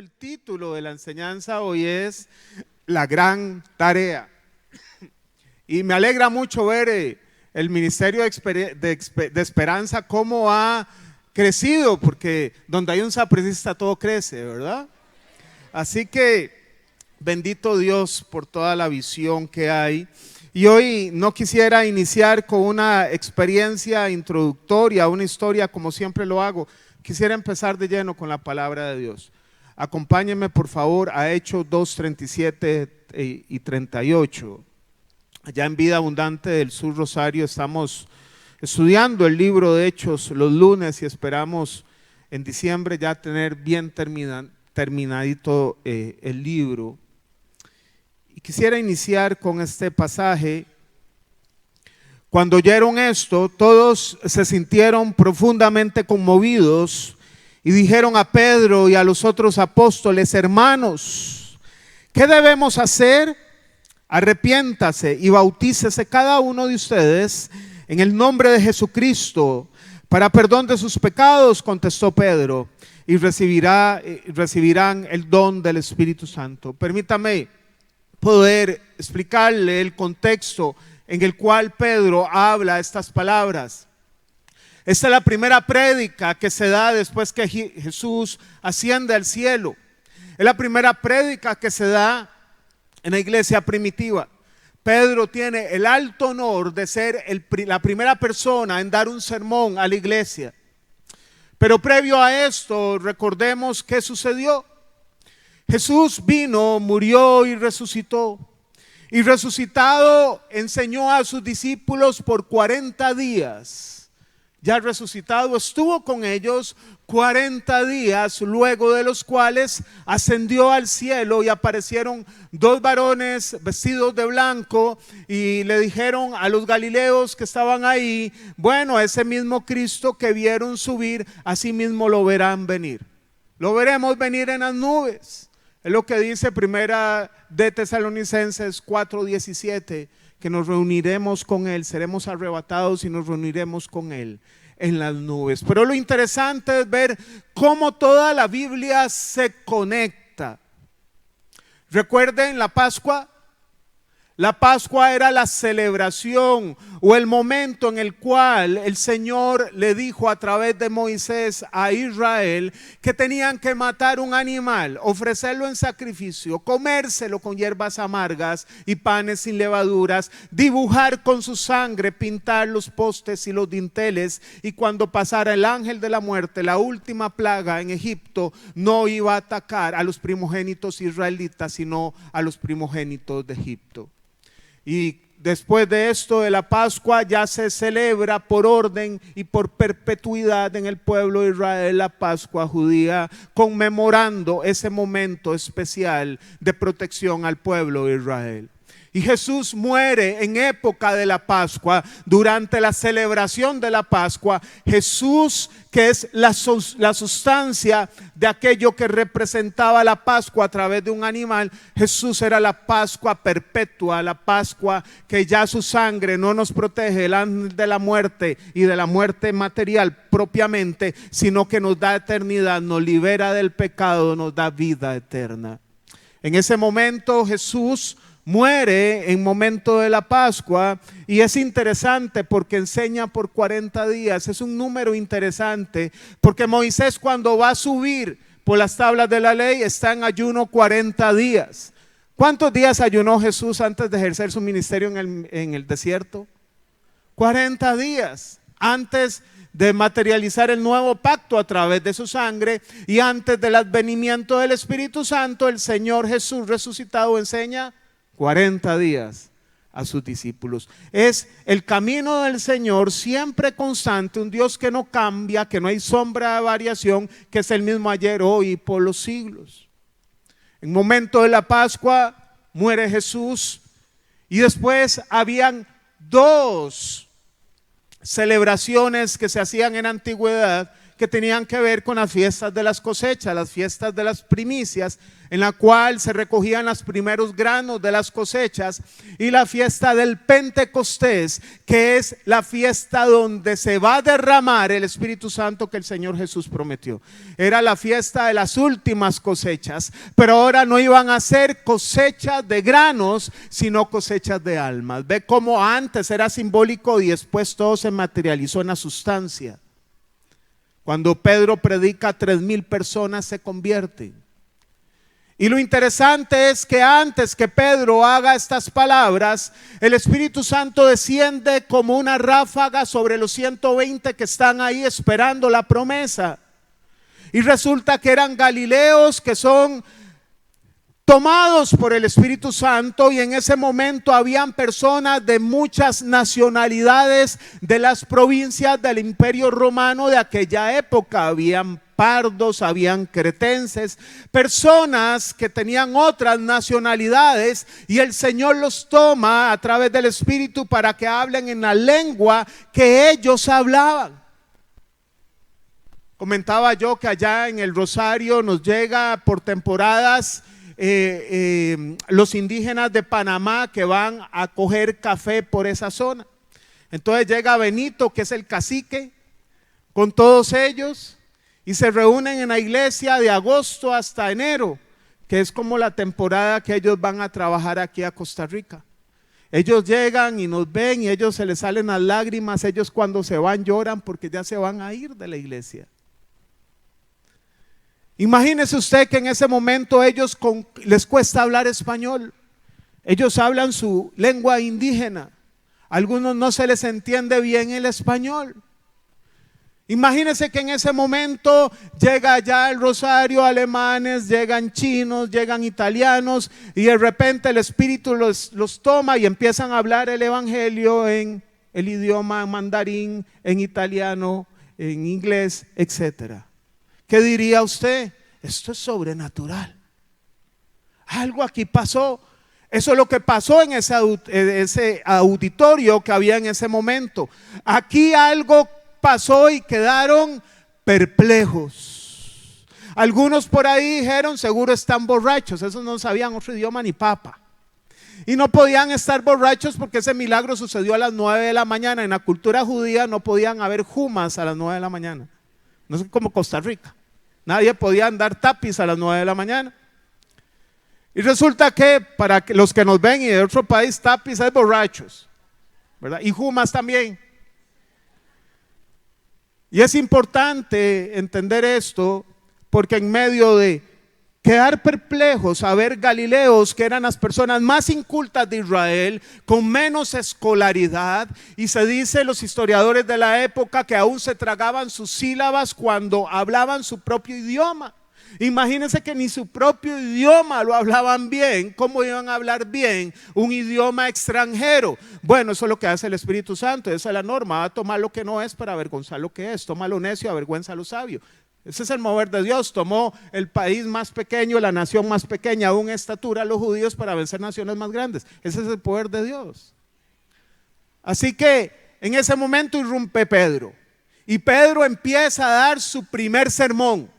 el título de la enseñanza hoy es La Gran Tarea. Y me alegra mucho ver el Ministerio de Esperanza cómo ha crecido, porque donde hay un sapricista todo crece, ¿verdad? Así que bendito Dios por toda la visión que hay. Y hoy no quisiera iniciar con una experiencia introductoria, una historia como siempre lo hago. Quisiera empezar de lleno con la palabra de Dios. Acompáñenme por favor a Hechos 2, 37 y 38. Allá en Vida Abundante del Sur Rosario estamos estudiando el libro de Hechos los lunes y esperamos en diciembre ya tener bien terminadito el libro. Y quisiera iniciar con este pasaje. Cuando oyeron esto, todos se sintieron profundamente conmovidos y dijeron a Pedro y a los otros apóstoles: hermanos, ¿qué debemos hacer? Arrepiéntase y bautícese cada uno de ustedes en el nombre de Jesucristo para perdón de sus pecados, contestó Pedro, y recibirán el don del Espíritu Santo. Permítame poder explicarle el contexto en el cual Pedro habla estas palabras. Esta es la primera prédica que se da después que Jesús asciende al cielo. Es la primera prédica que se da en la iglesia primitiva. Pedro tiene el alto honor de ser la primera persona en dar un sermón a la iglesia. Pero previo a esto, recordemos qué sucedió. Jesús vino, murió y resucitó. Y resucitado enseñó a sus discípulos por 40 días. Ya resucitado estuvo con ellos 40 días, luego de los cuales ascendió al cielo y aparecieron dos varones vestidos de blanco y le dijeron a los galileos que estaban ahí: bueno, ese mismo Cristo que vieron subir, así mismo lo verán venir. Lo veremos venir en las nubes. Es lo que dice Primera de Tesalonicenses 4:17, que nos reuniremos con Él, seremos arrebatados y nos reuniremos con Él en las nubes. Pero lo interesante es ver cómo toda la Biblia se conecta. Recuerden la Pascua. La Pascua era la celebración o el momento en el cual el Señor le dijo a través de Moisés a Israel que tenían que matar un animal, ofrecerlo en sacrificio, comérselo con hierbas amargas y panes sin levaduras, dibujar con su sangre, pintar los postes y los dinteles, y cuando pasara el ángel de la muerte, la última plaga en Egipto, no iba a atacar a los primogénitos israelitas, sino a los primogénitos de Egipto. Y después de esto de la Pascua ya se celebra por orden y por perpetuidad en el pueblo de Israel la Pascua judía, conmemorando ese momento especial de protección al pueblo de Israel. Y Jesús muere en época de la Pascua, durante la celebración de la Pascua. Jesús, que es la sustancia de aquello que representaba la Pascua a través de un animal, Jesús era la Pascua perpetua, la Pascua que ya su sangre no nos protege de la muerte y de la muerte material propiamente, sino que nos da eternidad, nos libera del pecado, nos da vida eterna. En ese momento Jesús muere en momento de la Pascua, y es interesante porque enseña por 40 días. Es un número interesante porque Moisés, cuando va a subir por las tablas de la ley, está en ayuno 40 días. ¿Cuántos días ayunó Jesús antes de ejercer su ministerio en el desierto? 40 días antes de materializar el nuevo pacto a través de su sangre, y antes del advenimiento del Espíritu Santo. El Señor Jesús resucitado enseña 40 días a sus discípulos. Es el camino del Señor, siempre constante, un Dios que no cambia, que no hay sombra de variación, que es el mismo ayer, hoy y por los siglos. En momento de la Pascua muere Jesús, y después habían dos celebraciones que se hacían en antigüedad que tenían que ver con las fiestas de las cosechas, las fiestas de las primicias, en la cual se recogían los primeros granos de las cosechas, y la fiesta del Pentecostés, que es la fiesta donde se va a derramar el Espíritu Santo que el Señor Jesús prometió. Era la fiesta de las últimas cosechas, pero ahora no iban a ser cosechas de granos, sino cosechas de almas. Ve cómo antes era simbólico y después todo se materializó en la sustancia. Cuando Pedro predica, 3,000 personas se convierten. Y lo interesante es que antes que Pedro haga estas palabras, el Espíritu Santo desciende como una ráfaga sobre los 120 que están ahí esperando la promesa. Y resulta que eran galileos que son tomados por el Espíritu Santo, y en ese momento habían personas de muchas nacionalidades de las provincias del Imperio Romano de aquella época. Habían pardos, habían cretenses, personas que tenían otras nacionalidades, y el Señor los toma a través del Espíritu para que hablen en la lengua que ellos hablaban. Comentaba yo que allá en el Rosario nos llega por temporadas los indígenas de Panamá que van a coger café por esa zona. Entonces llega Benito, que es el cacique, con todos ellos, y se reúnen en la iglesia de agosto hasta enero, que es como la temporada que ellos van a trabajar aquí a Costa Rica. Ellos llegan y nos ven y ellos se les salen las lágrimas. Ellos cuando se van lloran porque ya se van a ir de la iglesia. Imagínese usted que en ese momento ellos les cuesta hablar español. Ellos hablan su lengua indígena. A algunos no se les entiende bien el español. Imagínense que en ese momento llega allá el Rosario alemanes, llegan chinos, llegan italianos, y de repente el Espíritu los toma y empiezan a hablar el evangelio en el idioma mandarín, en italiano, en inglés, etcétera. ¿Qué diría usted? Esto es sobrenatural. Algo aquí pasó. Eso es lo que pasó en ese auditorio que había en ese momento. Aquí algo pasó y quedaron perplejos. Algunos por ahí dijeron, seguro están borrachos. Esos no sabían otro idioma ni papa. Y no podían estar borrachos porque ese milagro sucedió a las 9 de la mañana. En la cultura judía no podían haber jumas a las 9 de la mañana. No es como Costa Rica. Nadie podía andar tapiz a las 9 de la mañana. Y resulta que para los que nos ven y de otro país, tapiz es borrachos, ¿verdad? Y jumas también. Y es importante entender esto porque en medio de quedar perplejos a ver galileos que eran las personas más incultas de Israel, con menos escolaridad, y se dice los historiadores de la época que aún se tragaban sus sílabas cuando hablaban su propio idioma. Imagínense que ni su propio idioma lo hablaban bien. ¿Cómo iban a hablar bien un idioma extranjero? Bueno, eso es lo que hace el Espíritu Santo, esa es la norma. Va a tomar lo que no es para avergonzar lo que es. Toma lo necio, avergüenza lo sabio. Ese es el mover de Dios. Tomó el país más pequeño, la nación más pequeña, aún en estatura, los judíos, para vencer naciones más grandes. Ese es el poder de Dios. Así que en ese momento irrumpe Pedro, y Pedro empieza a dar su primer sermón,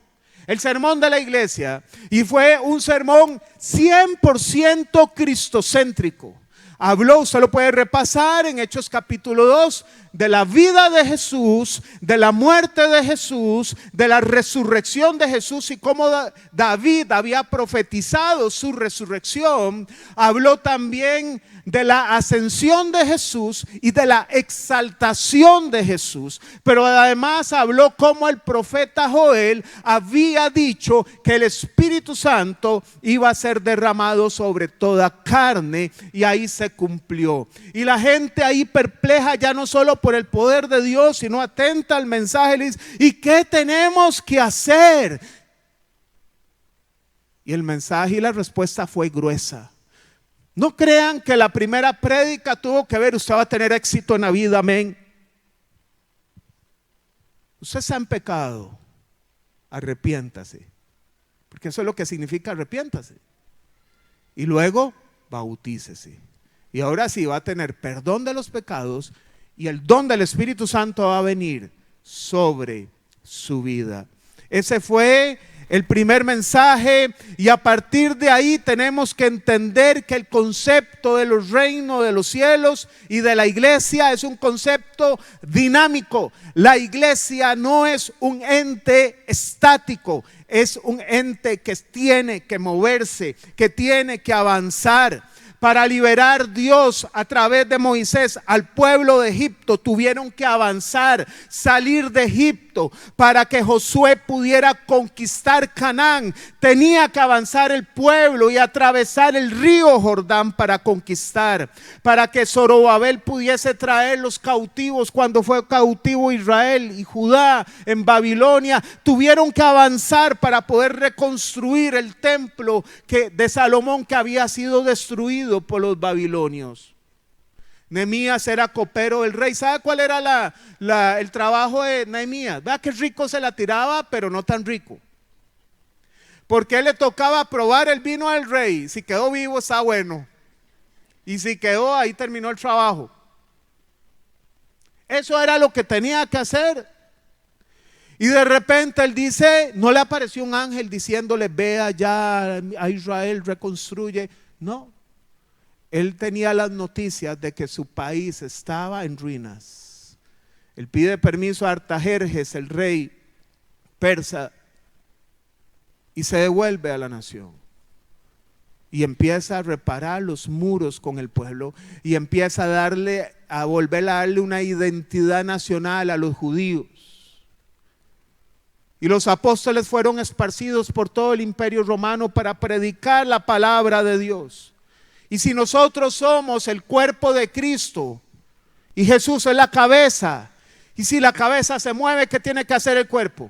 el sermón de la iglesia, y fue un sermón 100% cristocéntrico. Habló, usted lo puede repasar en Hechos capítulo 2, de la vida de Jesús, de la muerte de Jesús, de la resurrección de Jesús, y cómo David había profetizado su resurrección. Habló también de la ascensión de Jesús y de la exaltación de Jesús. Pero además habló cómo el profeta Joel había dicho que el Espíritu Santo iba a ser derramado sobre toda carne, y ahí se cumplió. Y la gente ahí perpleja, ya no solo por el poder de Dios, sino atenta al mensaje, le dice: ¿y qué tenemos que hacer? Y el mensaje y la respuesta fue gruesa. No crean que la primera prédica tuvo que ver, usted va a tener éxito en la vida, amén. Usted está en pecado, arrepiéntase, porque eso es lo que significa arrepiéntase. Y luego bautícese. Y ahora sí va a tener perdón de los pecados, y el don del Espíritu Santo va a venir sobre su vida. Ese fue el primer mensaje, y a partir de ahí tenemos que entender que el concepto de los reinos de los cielos y de la iglesia es un concepto dinámico. La iglesia no es un ente estático, es un ente que tiene que moverse, que tiene que avanzar. Para liberar Dios a través de Moisés al pueblo de Egipto, tuvieron que avanzar, salir de Egipto. Para que Josué pudiera conquistar Canaán, tenía que avanzar el pueblo y atravesar el río Jordán para conquistar. Para que Zorobabel pudiese traer los cautivos cuando fue cautivo Israel y Judá en Babilonia, tuvieron que avanzar para poder reconstruir el templo de Salomón, que había sido destruido por los babilonios. Nehemías era copero del rey. ¿Sabe cuál era el trabajo de Nehemías? Vea que rico se la tiraba, pero no tan rico. Porque él le tocaba probar el vino del rey. Si quedó vivo está bueno, y si quedó, ahí terminó el trabajo. Eso era lo que tenía que hacer. Y de repente él dice, no le apareció un ángel diciéndole, ve allá a Israel, reconstruye. No. Él tenía las noticias de que su país estaba en ruinas. Él pide permiso a Artajerjes, el rey persa, y se devuelve a la nación. Y empieza a reparar los muros con el pueblo, y empieza a volver a darle una identidad nacional a los judíos. Y los apóstoles fueron esparcidos por todo el imperio romano para predicar la palabra de Dios. Y si nosotros somos el cuerpo de Cristo y Jesús es la cabeza, y si la cabeza se mueve, ¿qué tiene que hacer el cuerpo?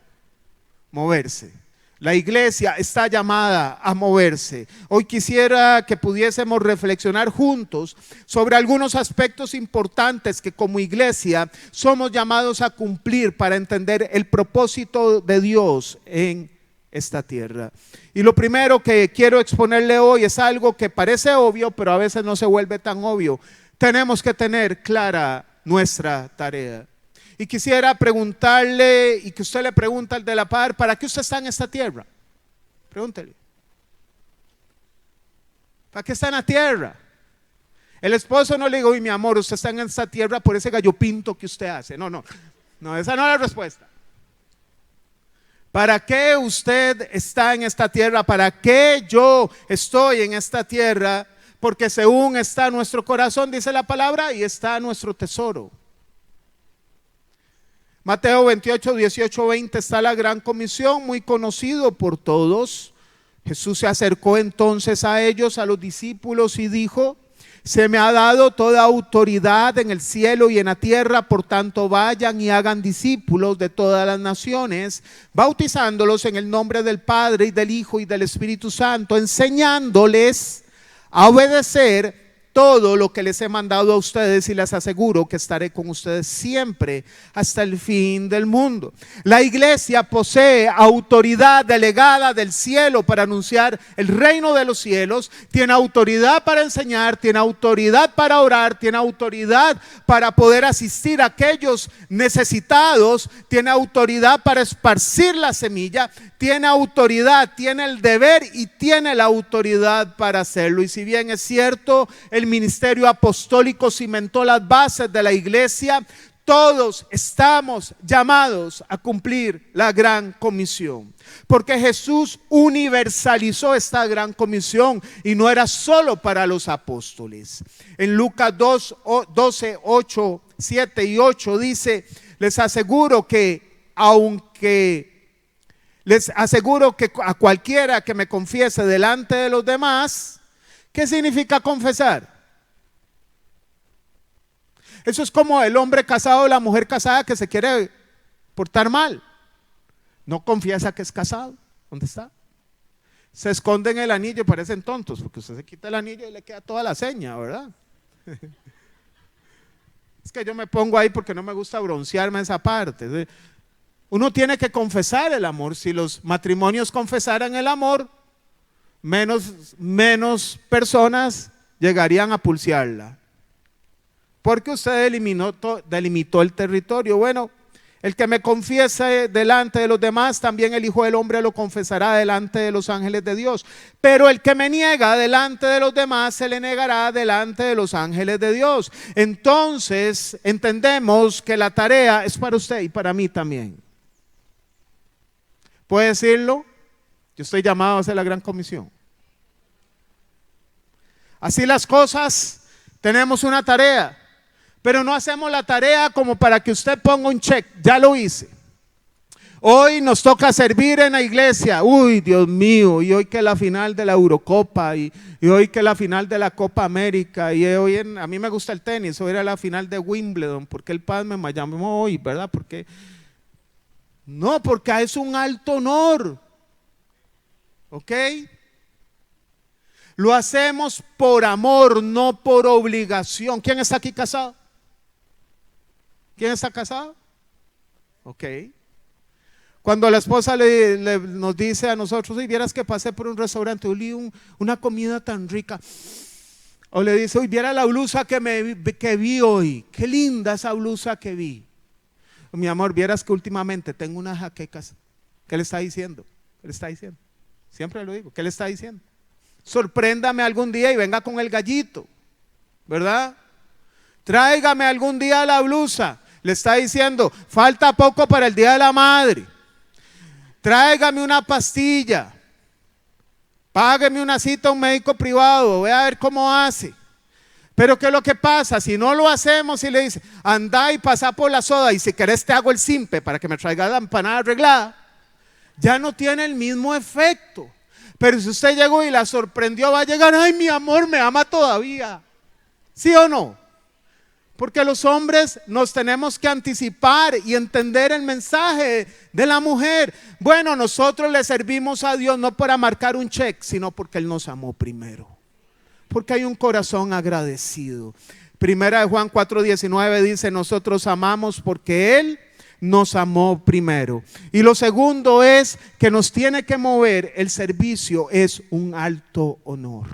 Moverse. La iglesia está llamada a moverse. Hoy quisiera que pudiésemos reflexionar juntos sobre algunos aspectos importantes que como iglesia somos llamados a cumplir para entender el propósito de Dios en esta tierra. Y lo primero que quiero exponerle hoy es algo que parece obvio, pero a veces no se vuelve tan obvio. Tenemos que tener clara nuestra tarea. Y quisiera preguntarle, y que usted le pregunte al de la par, ¿para qué usted está en esta tierra? Pregúntele. ¿Para qué está en la tierra? El esposo no le digo, mi amor, usted está en esta tierra por ese gallo pinto que usted hace. No, esa no es la respuesta. ¿Para qué usted está en esta tierra? ¿Para qué yo estoy en esta tierra? Porque según está nuestro corazón, dice la palabra, y está nuestro tesoro. Mateo 28, 18, 20 está la gran comisión, muy conocido por todos. Jesús se acercó entonces a ellos, a los discípulos, y dijo: se me ha dado toda autoridad en el cielo y en la tierra, por tanto vayan y hagan discípulos de todas las naciones, bautizándolos en el nombre del Padre y del Hijo y del Espíritu Santo, enseñándoles a obedecer todo lo que les he mandado a ustedes, y les aseguro que estaré con ustedes siempre hasta el fin del mundo. La iglesia posee autoridad delegada del cielo para anunciar el reino de los cielos, tiene autoridad para enseñar, tiene autoridad para orar, tiene autoridad para poder asistir a aquellos necesitados, tiene autoridad para esparcir la semilla, tiene autoridad, tiene el deber y tiene la autoridad para hacerlo. Y si bien es cierto, el ministerio apostólico cimentó las bases de la iglesia, todos estamos llamados a cumplir la gran comisión, porque Jesús universalizó esta gran comisión y no era solo para los apóstoles. En Lucas 12, 8, 7 y 8 dice: les aseguro que a cualquiera que me confiese delante de los demás. ¿Qué significa confesar? Eso es como el hombre casado o la mujer casada que se quiere portar mal. No confiesa que es casado. ¿Dónde está? Se esconden el anillo y parecen tontos, porque usted se quita el anillo y le queda toda la seña, ¿verdad? Es que yo me pongo ahí porque no me gusta broncearme esa parte. Uno tiene que confesar el amor. Si los matrimonios confesaran el amor, menos personas llegarían a pulsearla, porque usted delimitó el territorio. Bueno, El que me confiese delante de los demás, también el Hijo del Hombre lo confesará delante de los ángeles de Dios. Pero el que me niega delante de los demás, se le negará delante de los ángeles de Dios. Entonces, entendemos que la tarea es para usted y para mí también. ¿Puede decirlo? Yo estoy llamado a hacer la gran comisión. Así las cosas, tenemos una tarea. Pero no hacemos la tarea como para que usted ponga un check. Ya lo hice. Hoy nos toca servir en la iglesia. Uy, Dios mío. Y hoy que es la final de la Eurocopa. Y hoy que es la final de la Copa América. Y hoy a mí me gusta el tenis. Hoy era la final de Wimbledon. ¿Por qué el padre me llamó hoy? ¿Verdad? Porque no, porque es un alto honor. ¿Ok? Lo hacemos por amor, no por obligación. ¿Quién está aquí casado? ¿Quién está casado? Ok. Cuando la esposa nos dice a nosotros, si vieras que pasé por un restaurante, olí una comida tan rica. O le dice, uy, viera la blusa que vi hoy. Qué linda esa blusa que vi. Mi amor, vieras que últimamente tengo unas jaquecas. ¿Qué le está diciendo? ¿Qué le está diciendo? Siempre lo digo. ¿Qué le está diciendo? Sorpréndame algún día y venga con el gallito. ¿Verdad? Tráigame algún día la blusa. Le está diciendo, falta poco para el Día de la Madre. Tráigame una pastilla. Págueme una cita a un médico privado. Voy a ver cómo hace. Pero ¿qué es lo que pasa? Si no lo hacemos y le dice, anda y pasa por la soda y si querés te hago el simpe para que me traiga la empanada arreglada, ya no tiene el mismo efecto. Pero si usted llegó y la sorprendió, va a llegar, ay, mi amor, me ama todavía. ¿Sí o no? Porque los hombres nos tenemos que anticipar y entender el mensaje de la mujer. Bueno, nosotros le servimos a Dios no para marcar un cheque, sino porque Él nos amó primero. Porque hay un corazón agradecido. Primera de Juan 4:19 dice, nosotros amamos porque Él nos amó primero. Y lo segundo es que nos tiene que mover, el servicio es un alto honor.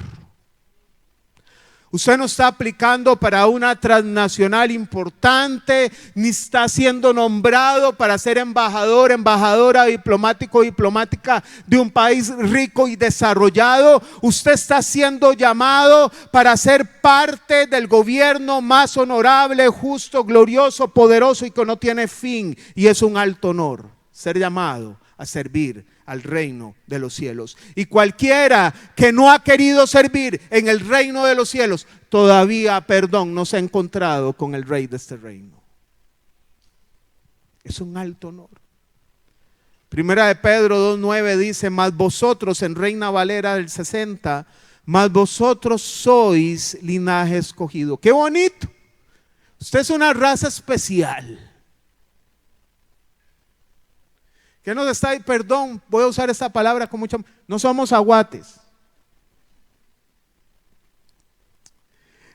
Usted no está aplicando para una transnacional importante, ni está siendo nombrado para ser embajador, embajadora, diplomático, diplomática de un país rico y desarrollado. Usted está siendo llamado para ser parte del gobierno más honorable, justo, glorioso, poderoso y que no tiene fin. Y es un alto honor ser llamado a servir al reino de los cielos. Y cualquiera que no ha querido servir en el reino de los cielos, todavía, no se ha encontrado con el rey de este reino. Es un alto honor. Primera de Pedro 2:9 dice, mas vosotros, en Reina Valera del 60, mas vosotros sois linaje escogido. ¡Qué bonito! Usted es una raza especial. ¿Qué nos está ahí? Perdón, voy a usar esta palabra con mucho. No somos aguates.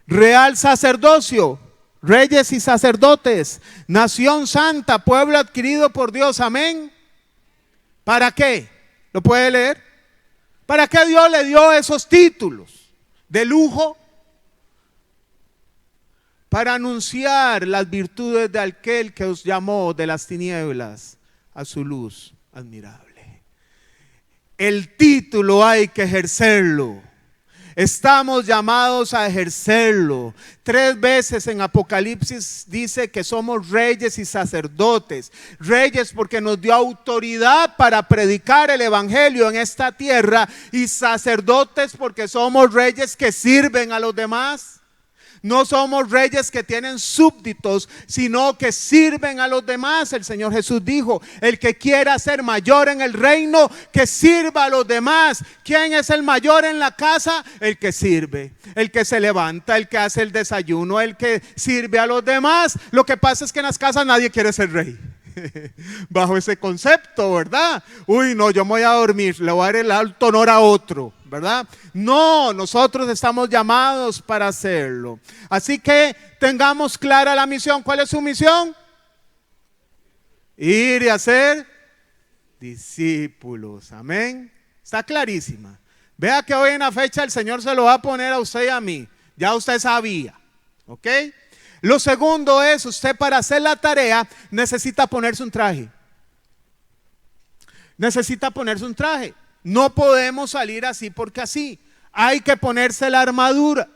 Real sacerdocio, reyes y sacerdotes, nación santa, pueblo adquirido por Dios. Amén. ¿Para qué? ¿Lo puede leer? ¿Para qué Dios le dio esos títulos de lujo? Para anunciar las virtudes de aquel que os llamó de las tinieblas a su luz admirable. El título hay que ejercerlo. Estamos llamados a ejercerlo. 3 veces en Apocalipsis dice que somos reyes y sacerdotes. Reyes porque nos dio autoridad para predicar el evangelio en esta tierra, y sacerdotes porque somos reyes que sirven a los demás. No somos reyes que tienen súbditos, sino que sirven a los demás. El Señor Jesús dijo, el que quiera ser mayor en el reino, que sirva a los demás. ¿Quién es el mayor en la casa? El que sirve, el que se levanta, el que hace el desayuno, el que sirve a los demás. Lo que pasa es que en las casas nadie quiere ser rey. Bajo ese concepto, ¿verdad? Uy, no, yo me voy a dormir, le voy a dar el alto honor a otro, ¿verdad? No, nosotros estamos llamados para hacerlo. Así que tengamos clara la misión. ¿Cuál es su misión? Ir y hacer discípulos. Amén. Está clarísima. Vea que hoy en la fecha el Señor se lo va a poner a usted y a mí. Ya usted sabía, ¿ok? Lo segundo es, usted para hacer la tarea necesita ponerse un traje. Necesita ponerse un traje. No podemos salir así porque así. Hay que ponerse la armadura.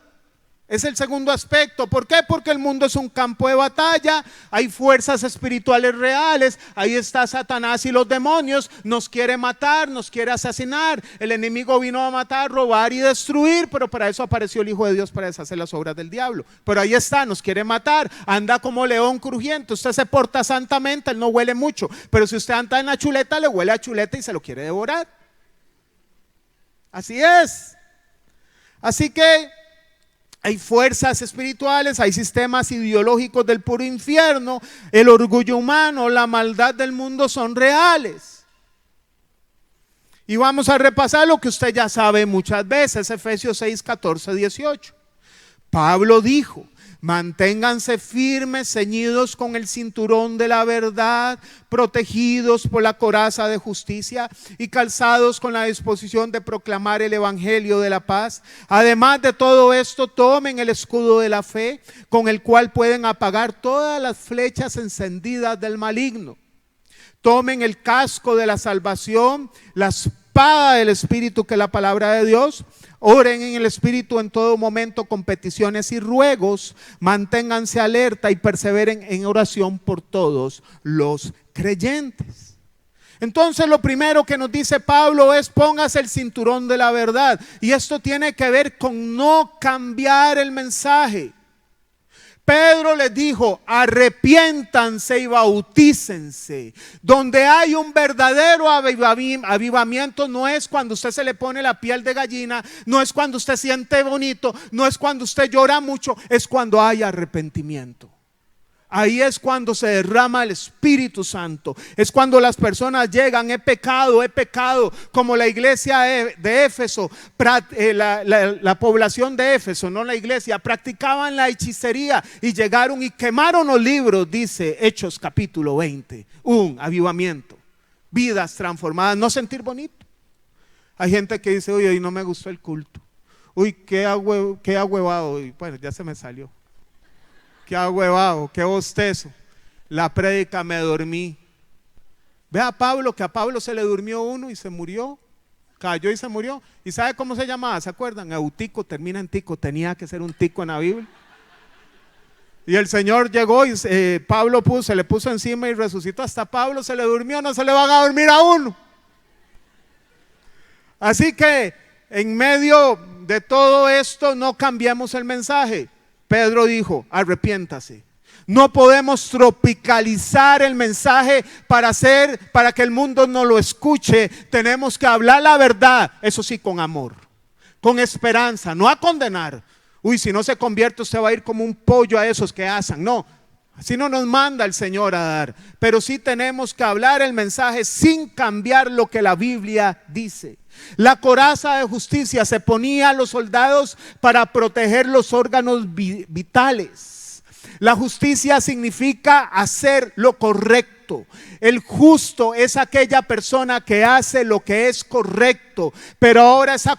Es el segundo aspecto. ¿Por qué? Porque el mundo es un campo de batalla. Hay fuerzas espirituales reales. Ahí está Satanás y los demonios. Nos quiere matar, nos quiere asesinar. El enemigo vino a matar, robar y destruir. Pero para eso apareció el Hijo de Dios, para deshacer las obras del diablo. Pero ahí está, nos quiere matar. Anda como león crujiente. Usted se porta santamente, él no huele mucho. Pero si usted anda en la chuleta, le huele a chuleta y se lo quiere devorar. Así es. Así que hay fuerzas espirituales, hay sistemas ideológicos del puro infierno, el orgullo humano, la maldad del mundo son reales. Y vamos a repasar lo que usted ya sabe muchas veces, Efesios 6, 14, 18. Pablo dijo: manténganse firmes, ceñidos con el cinturón de la verdad, protegidos por la coraza de justicia y calzados con la disposición de proclamar el evangelio de la paz. Además de todo esto, tomen el escudo de la fe, con el cual pueden apagar todas las flechas encendidas del maligno. Tomen el casco de la salvación, la espada del Espíritu, que es la palabra de Dios. Oren en el Espíritu en todo momento con peticiones y ruegos. Manténganse alerta y perseveren en oración por todos los creyentes. Entonces lo primero que nos dice Pablo es: póngase el cinturón de la verdad. Y esto tiene que ver con no cambiar el mensaje. Pedro les dijo: arrepiéntanse y bautícense. Donde hay un verdadero avivamiento, no es cuando usted se le pone la piel de gallina, no es cuando usted siente bonito, no es cuando usted llora mucho, es cuando hay arrepentimiento. Ahí es cuando se derrama el Espíritu Santo. Es cuando las personas llegan: he pecado, como la iglesia de Éfeso, la población de Éfeso, no la iglesia, practicaban la hechicería y llegaron y quemaron los libros, dice Hechos capítulo 20. Un avivamiento, vidas transformadas, no sentir bonito. Hay gente que dice: uy, hoy no me gustó el culto, uy, qué ahuevado, bueno, ya se me salió. Qué ahuevado, qué bostezo. La prédica me dormí. Ve a Pablo, que a Pablo se le durmió uno y se murió. Cayó y se murió. ¿Y sabe cómo se llamaba? ¿Se acuerdan? Eutico, termina en tico. Tenía que ser un tico en la Biblia. Y el Señor llegó y Pablo se le puso encima y resucitó. Hasta Pablo se le durmió, no se le van a dormir a uno. Así que en medio de todo esto no cambiamos el mensaje. Pedro dijo: arrepiéntase. No podemos tropicalizar el mensaje para que el mundo no lo escuche. Tenemos que hablar la verdad, eso sí, con amor, con esperanza, no a condenar. Uy, si no se convierte usted va a ir como un pollo a esos que asan. No, así no nos manda el Señor a dar. Pero sí tenemos que hablar el mensaje sin cambiar lo que la Biblia dice. La coraza de justicia se ponía a los soldados para proteger los órganos vitales. La justicia significa hacer lo correcto. El justo es aquella persona que hace lo que es correcto. Pero ahora esa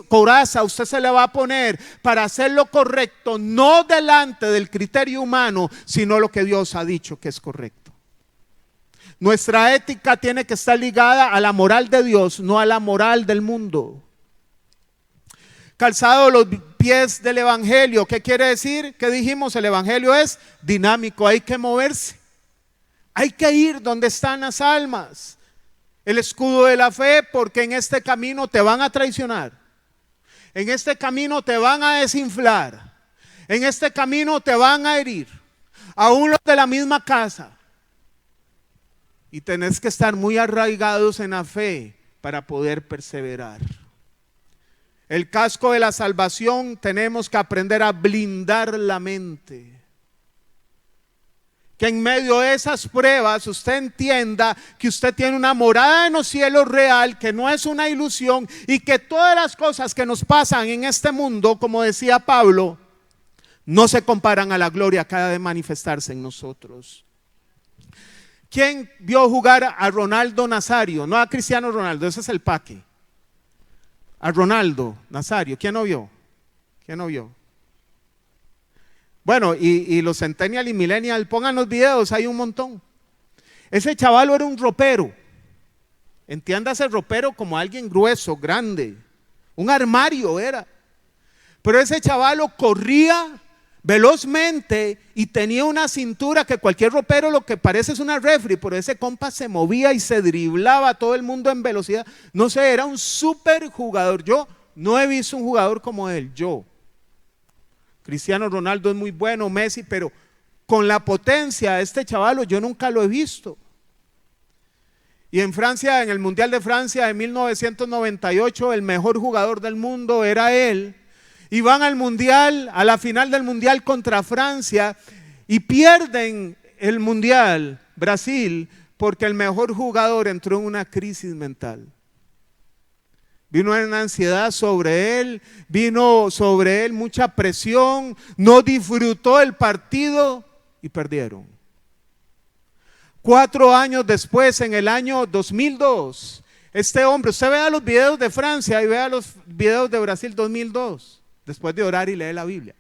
coraza usted se le va a poner para hacer lo correcto, no delante del criterio humano, sino lo que Dios ha dicho que es correcto. Nuestra ética tiene que estar ligada a la moral de Dios, no a la moral del mundo. Calzado los pies del evangelio. ¿Qué quiere decir? ¿Qué dijimos? El evangelio es dinámico, hay que moverse. Hay que ir donde están las almas. El escudo de la fe, porque en este camino te van a traicionar. En este camino te van a desinflar. En este camino te van a herir. Aún los de la misma casa. Y tenés que estar muy arraigados en la fe para poder perseverar. El casco de la salvación, tenemos que aprender a blindar la mente. Que en medio de esas pruebas usted entienda que usted tiene una morada en los cielos real, que no es una ilusión, y que todas las cosas que nos pasan en este mundo, como decía Pablo, no se comparan a la gloria que ha de manifestarse en nosotros. ¿Quién vio jugar a Ronaldo Nazario? No a Cristiano Ronaldo, ese es el Paque. A Ronaldo Nazario, ¿quién no vio? ¿Quién no vio? Bueno, y los Centennial y Millennial, pongan los videos, hay un montón. Ese chavalo era un ropero. Entiéndase ropero como alguien grueso, grande. Un armario era. Pero ese chavalo corría velozmente y tenía una cintura que cualquier ropero lo que parece es una refri, pero ese compa se movía y se driblaba a todo el mundo en velocidad. No sé, era un súper jugador. Yo no he visto un jugador como él, yo. Cristiano Ronaldo es muy bueno, Messi, pero con la potencia de este chavalo yo nunca lo he visto. Y en Francia, en el Mundial de Francia de 1998, el mejor jugador del mundo era él. Y van al Mundial, a la final del Mundial contra Francia, y pierden el Mundial, Brasil, porque el mejor jugador entró en una crisis mental. Vino una ansiedad sobre él, vino sobre él mucha presión, no disfrutó el partido y perdieron. 4 años después, en el año 2002, este hombre, usted vea los videos de Francia y vea los videos de Brasil 2002, después de orar y leer la Biblia.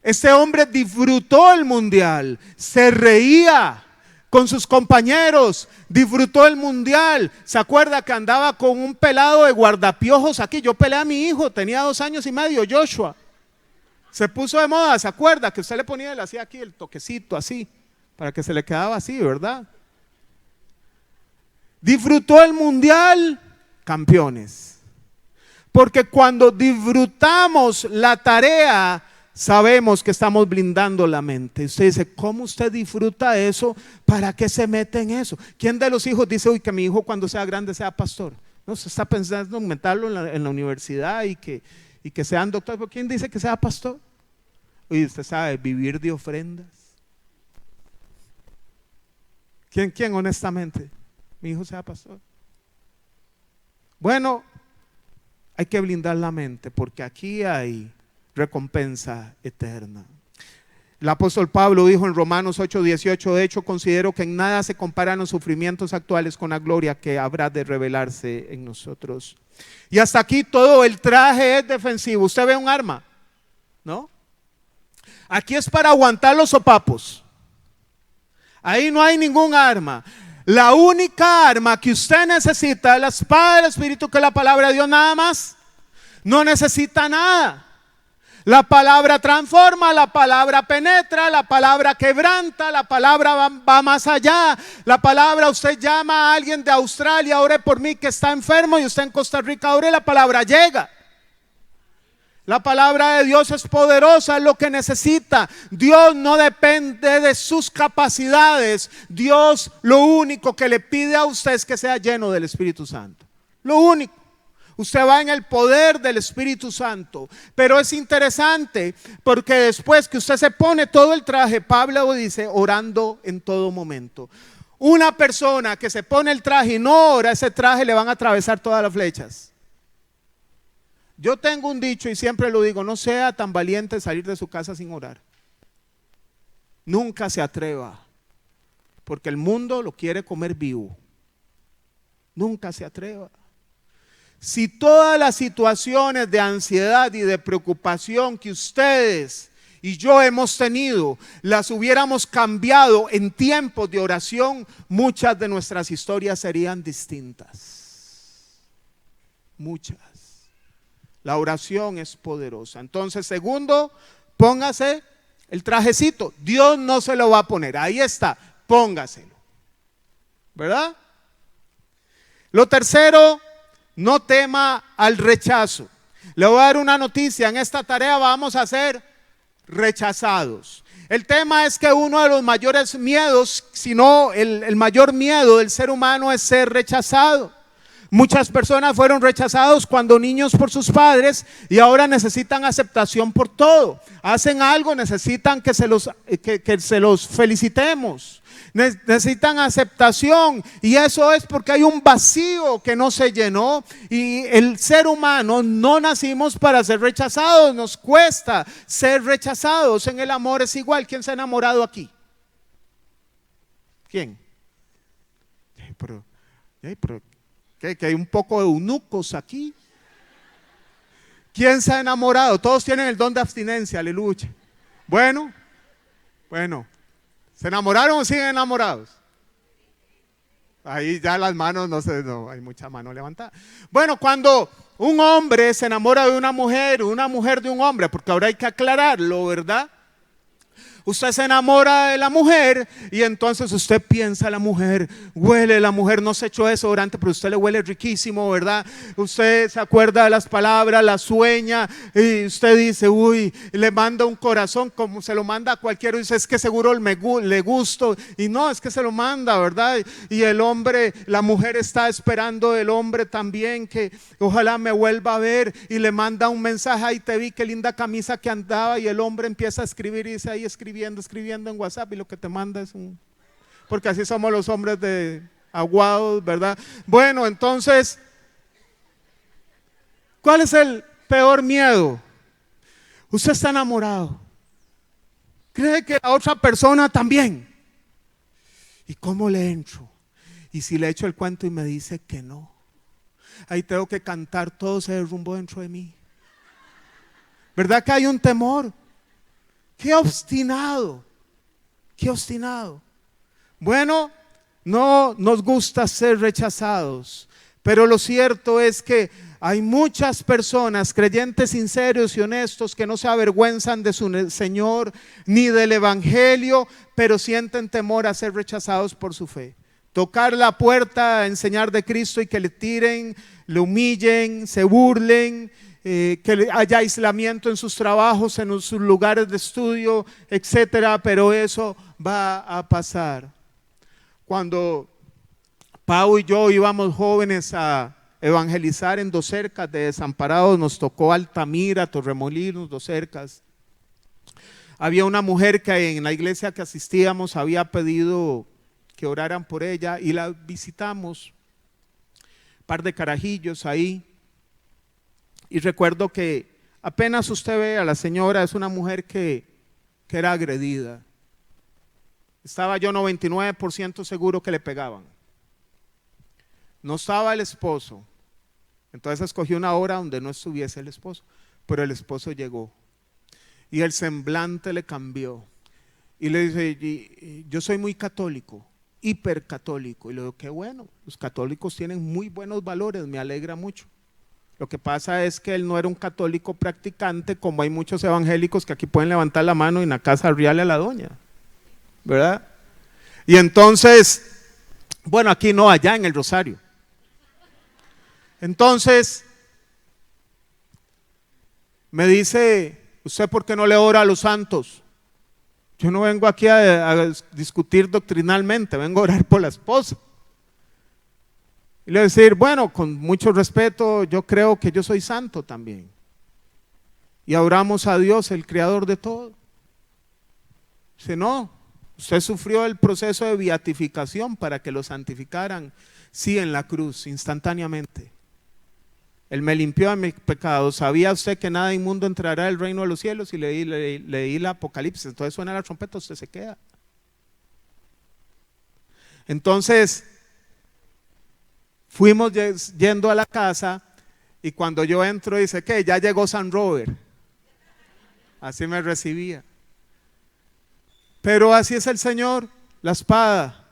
Este hombre disfrutó el mundial, se reía con sus compañeros, disfrutó el mundial. ¿Se acuerda que andaba con un pelado de guardapiojos aquí? Yo peleé a mi hijo, tenía 2 años y medio, Joshua. Se puso de moda, ¿se acuerda? Que usted le ponía, le hacía aquí el toquecito así, para que se le quedaba así, ¿verdad? Disfrutó el mundial, campeones. Porque cuando disfrutamos la tarea, sabemos que estamos blindando la mente. Usted dice, ¿cómo usted disfruta eso? ¿Para qué se mete en eso? ¿Quién de los hijos dice, uy, que mi hijo cuando sea grande sea pastor? No, se está pensando en meterlo en la universidad y que sean doctores. ¿Pero quién dice que sea pastor? Oye, usted sabe, vivir de ofrendas. ¿Quién honestamente? Mi hijo sea pastor. Bueno, hay que blindar la mente porque aquí hay recompensa eterna. El apóstol Pablo dijo en Romanos 8:18, de hecho considero que en nada se comparan los sufrimientos actuales con la gloria que habrá de revelarse en nosotros. Y hasta aquí todo el traje es defensivo. Usted ve un arma, ¿no? Aquí es para aguantar los sopapos. Ahí no hay ningún arma. La única arma que usted necesita es la espada del Espíritu, que es la palabra de Dios, nada más. No necesita nada. La palabra transforma, la palabra penetra, la palabra quebranta, la palabra va más allá. La palabra, usted llama a alguien de Australia, ore por mí que está enfermo, y usted en Costa Rica ore, la palabra llega. La palabra de Dios es poderosa, es lo que necesita. Dios no depende de sus capacidades. Dios lo único que le pide a usted es que sea lleno del Espíritu Santo. Lo único. Usted va en el poder del Espíritu Santo. Pero es interesante porque después que usted se pone todo el traje, Pablo dice, orando en todo momento. Una persona que se pone el traje y no ora, ese traje le van a atravesar todas las flechas. Yo tengo un dicho y siempre lo digo, no sea tan valiente salir de su casa sin orar. Nunca se atreva, porque el mundo lo quiere comer vivo. Nunca se atreva. Si todas las situaciones de ansiedad y de preocupación que ustedes y yo hemos tenido, las hubiéramos cambiado en tiempos de oración, muchas de nuestras historias serían distintas. Muchas. La oración es poderosa. Entonces, segundo, póngase el trajecito. Dios no se lo va a poner. Ahí está, póngaselo. ¿Verdad? Lo tercero, no tema al rechazo. Le voy a dar una noticia. En esta tarea vamos a ser rechazados. El tema es que uno de los mayores miedos, si no el mayor miedo del ser humano, es ser rechazado. Muchas personas fueron rechazados cuando niños por sus padres y ahora necesitan aceptación por todo. Hacen algo, necesitan que se los felicitemos. Necesitan aceptación, y eso es porque hay un vacío que no se llenó. Y el ser humano no nacimos para ser rechazados, nos cuesta ser rechazados. En el amor es igual. ¿Quién se ha enamorado aquí? ¿Quién? Pero que hay un poco de eunucos aquí. ¿Quién se ha enamorado? Todos tienen el don de abstinencia, aleluya. Bueno, ¿se enamoraron o siguen enamorados? Ahí ya las manos, no hay mucha mano levantada. Bueno, cuando un hombre se enamora de una mujer de un hombre, porque ahora hay que aclararlo, ¿verdad? Usted se enamora de la mujer y entonces usted piensa la mujer, huele, la mujer no se echó desodorante, pero usted le huele riquísimo, ¿verdad? Usted se acuerda de las palabras, las sueña y usted dice, uy, le manda un corazón como se lo manda a cualquiera. Y dice, es que seguro le gusto. Y no, es que se lo manda, ¿verdad? Y el hombre, la mujer está esperando del hombre también que ojalá me vuelva a ver y le manda un mensaje, ahí te vi, qué linda camisa que andaba, y el hombre empieza a escribir y dice ahí escribiendo en WhatsApp y lo que te manda es un... Porque así somos los hombres de aguados, ¿verdad? Bueno, entonces, ¿cuál es el peor miedo? Usted está enamorado, cree que la otra persona también. ¿Y cómo le entro? Y si le echo el cuento y me dice que no, ahí tengo que cantar, todo se derrumbó dentro de mí. ¿Verdad que hay un temor? Qué obstinado, qué obstinado. Bueno, no nos gusta ser rechazados, pero lo cierto es que hay muchas personas, creyentes sinceros y honestos, que no se avergüenzan de su Señor ni del Evangelio, pero sienten temor a ser rechazados por su fe. Tocar la puerta a enseñar de Cristo y que le tiren, le humillen, se burlen, que haya aislamiento en sus trabajos, en sus lugares de estudio, etcétera, pero eso va a pasar. Cuando Pau y yo íbamos jóvenes a evangelizar en Dos Cercas de Desamparados, nos tocó Altamira, Torremolinos, Dos Cercas. Había una mujer que en la iglesia que asistíamos había pedido que oraran por ella y la visitamos, un par de carajillos ahí. Y recuerdo que apenas usted ve a la señora, es una mujer que era agredida. Estaba yo 99% seguro que le pegaban. No estaba el esposo. Entonces escogí una hora donde no estuviese el esposo. Pero el esposo llegó. Y el semblante le cambió. Y le dice, yo soy muy católico, hipercatólico. Y le digo, qué bueno, los católicos tienen muy buenos valores, me alegra mucho. Lo que pasa es que él no era un católico practicante, como hay muchos evangélicos que aquí pueden levantar la mano y en la casa riale a la doña, ¿verdad? Y entonces, bueno, aquí no, allá en el Rosario. Entonces, me dice, ¿usted por qué no le ora a los santos? Yo no vengo aquí a discutir doctrinalmente, vengo a orar por la esposa. Y le voy a decir, bueno, con mucho respeto, yo creo que yo soy santo también. Y oramos a Dios, el creador de todo. Dice, no, usted sufrió el proceso de beatificación para que lo santificaran. Sí, en la cruz, instantáneamente. Él me limpió de mis pecados. ¿Sabía usted que nada inmundo entrará al reino de los cielos? Y leí el Apocalipsis. Entonces suena la trompeta, usted se queda. Entonces fuimos yendo a la casa y cuando yo entro dice, ¿qué? Ya llegó San Robert. Así me recibía. Pero así es el Señor, la espada,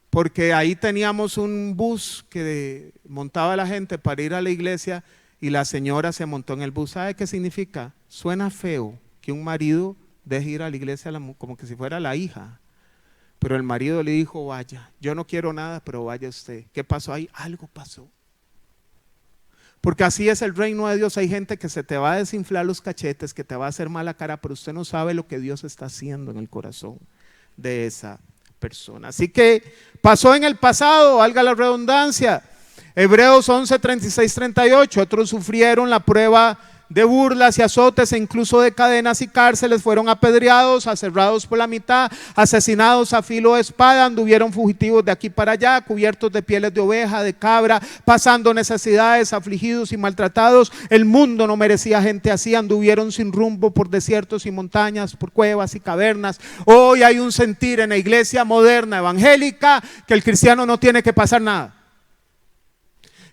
porque ahí teníamos un bus que montaba la gente para ir a la iglesia y la señora se montó en el bus. ¿Sabe qué significa? Suena feo que un marido deje ir a la iglesia como que si fuera la hija. Pero el marido le dijo, vaya, yo no quiero nada, pero vaya usted. ¿Qué pasó ahí? Algo pasó. Porque así es el reino de Dios. Hay gente que se te va a desinflar los cachetes, que te va a hacer mala cara, pero usted no sabe lo que Dios está haciendo en el corazón de esa persona. Así que pasó en el pasado, valga la redundancia. Hebreos 11, 36, 38. Otros sufrieron la prueba de burlas y azotes e incluso de cadenas y cárceles, fueron apedreados, aserrados por la mitad, asesinados a filo de espada, anduvieron fugitivos de aquí para allá, cubiertos de pieles de oveja, de cabra, pasando necesidades, afligidos y maltratados. El mundo no merecía gente así, anduvieron sin rumbo por desiertos y montañas, por cuevas y cavernas. Hoy hay un sentir en la iglesia moderna evangélica que el cristiano no tiene que pasar nada,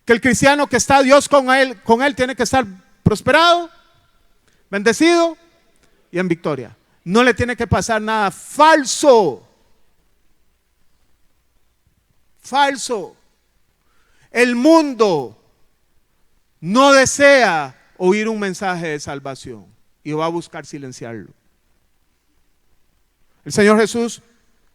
que el cristiano que está Dios con él tiene que estar prosperado, bendecido y en victoria. No le tiene que pasar nada. Falso. Falso. El mundo no desea oír un mensaje de salvación y va a buscar silenciarlo. El Señor Jesús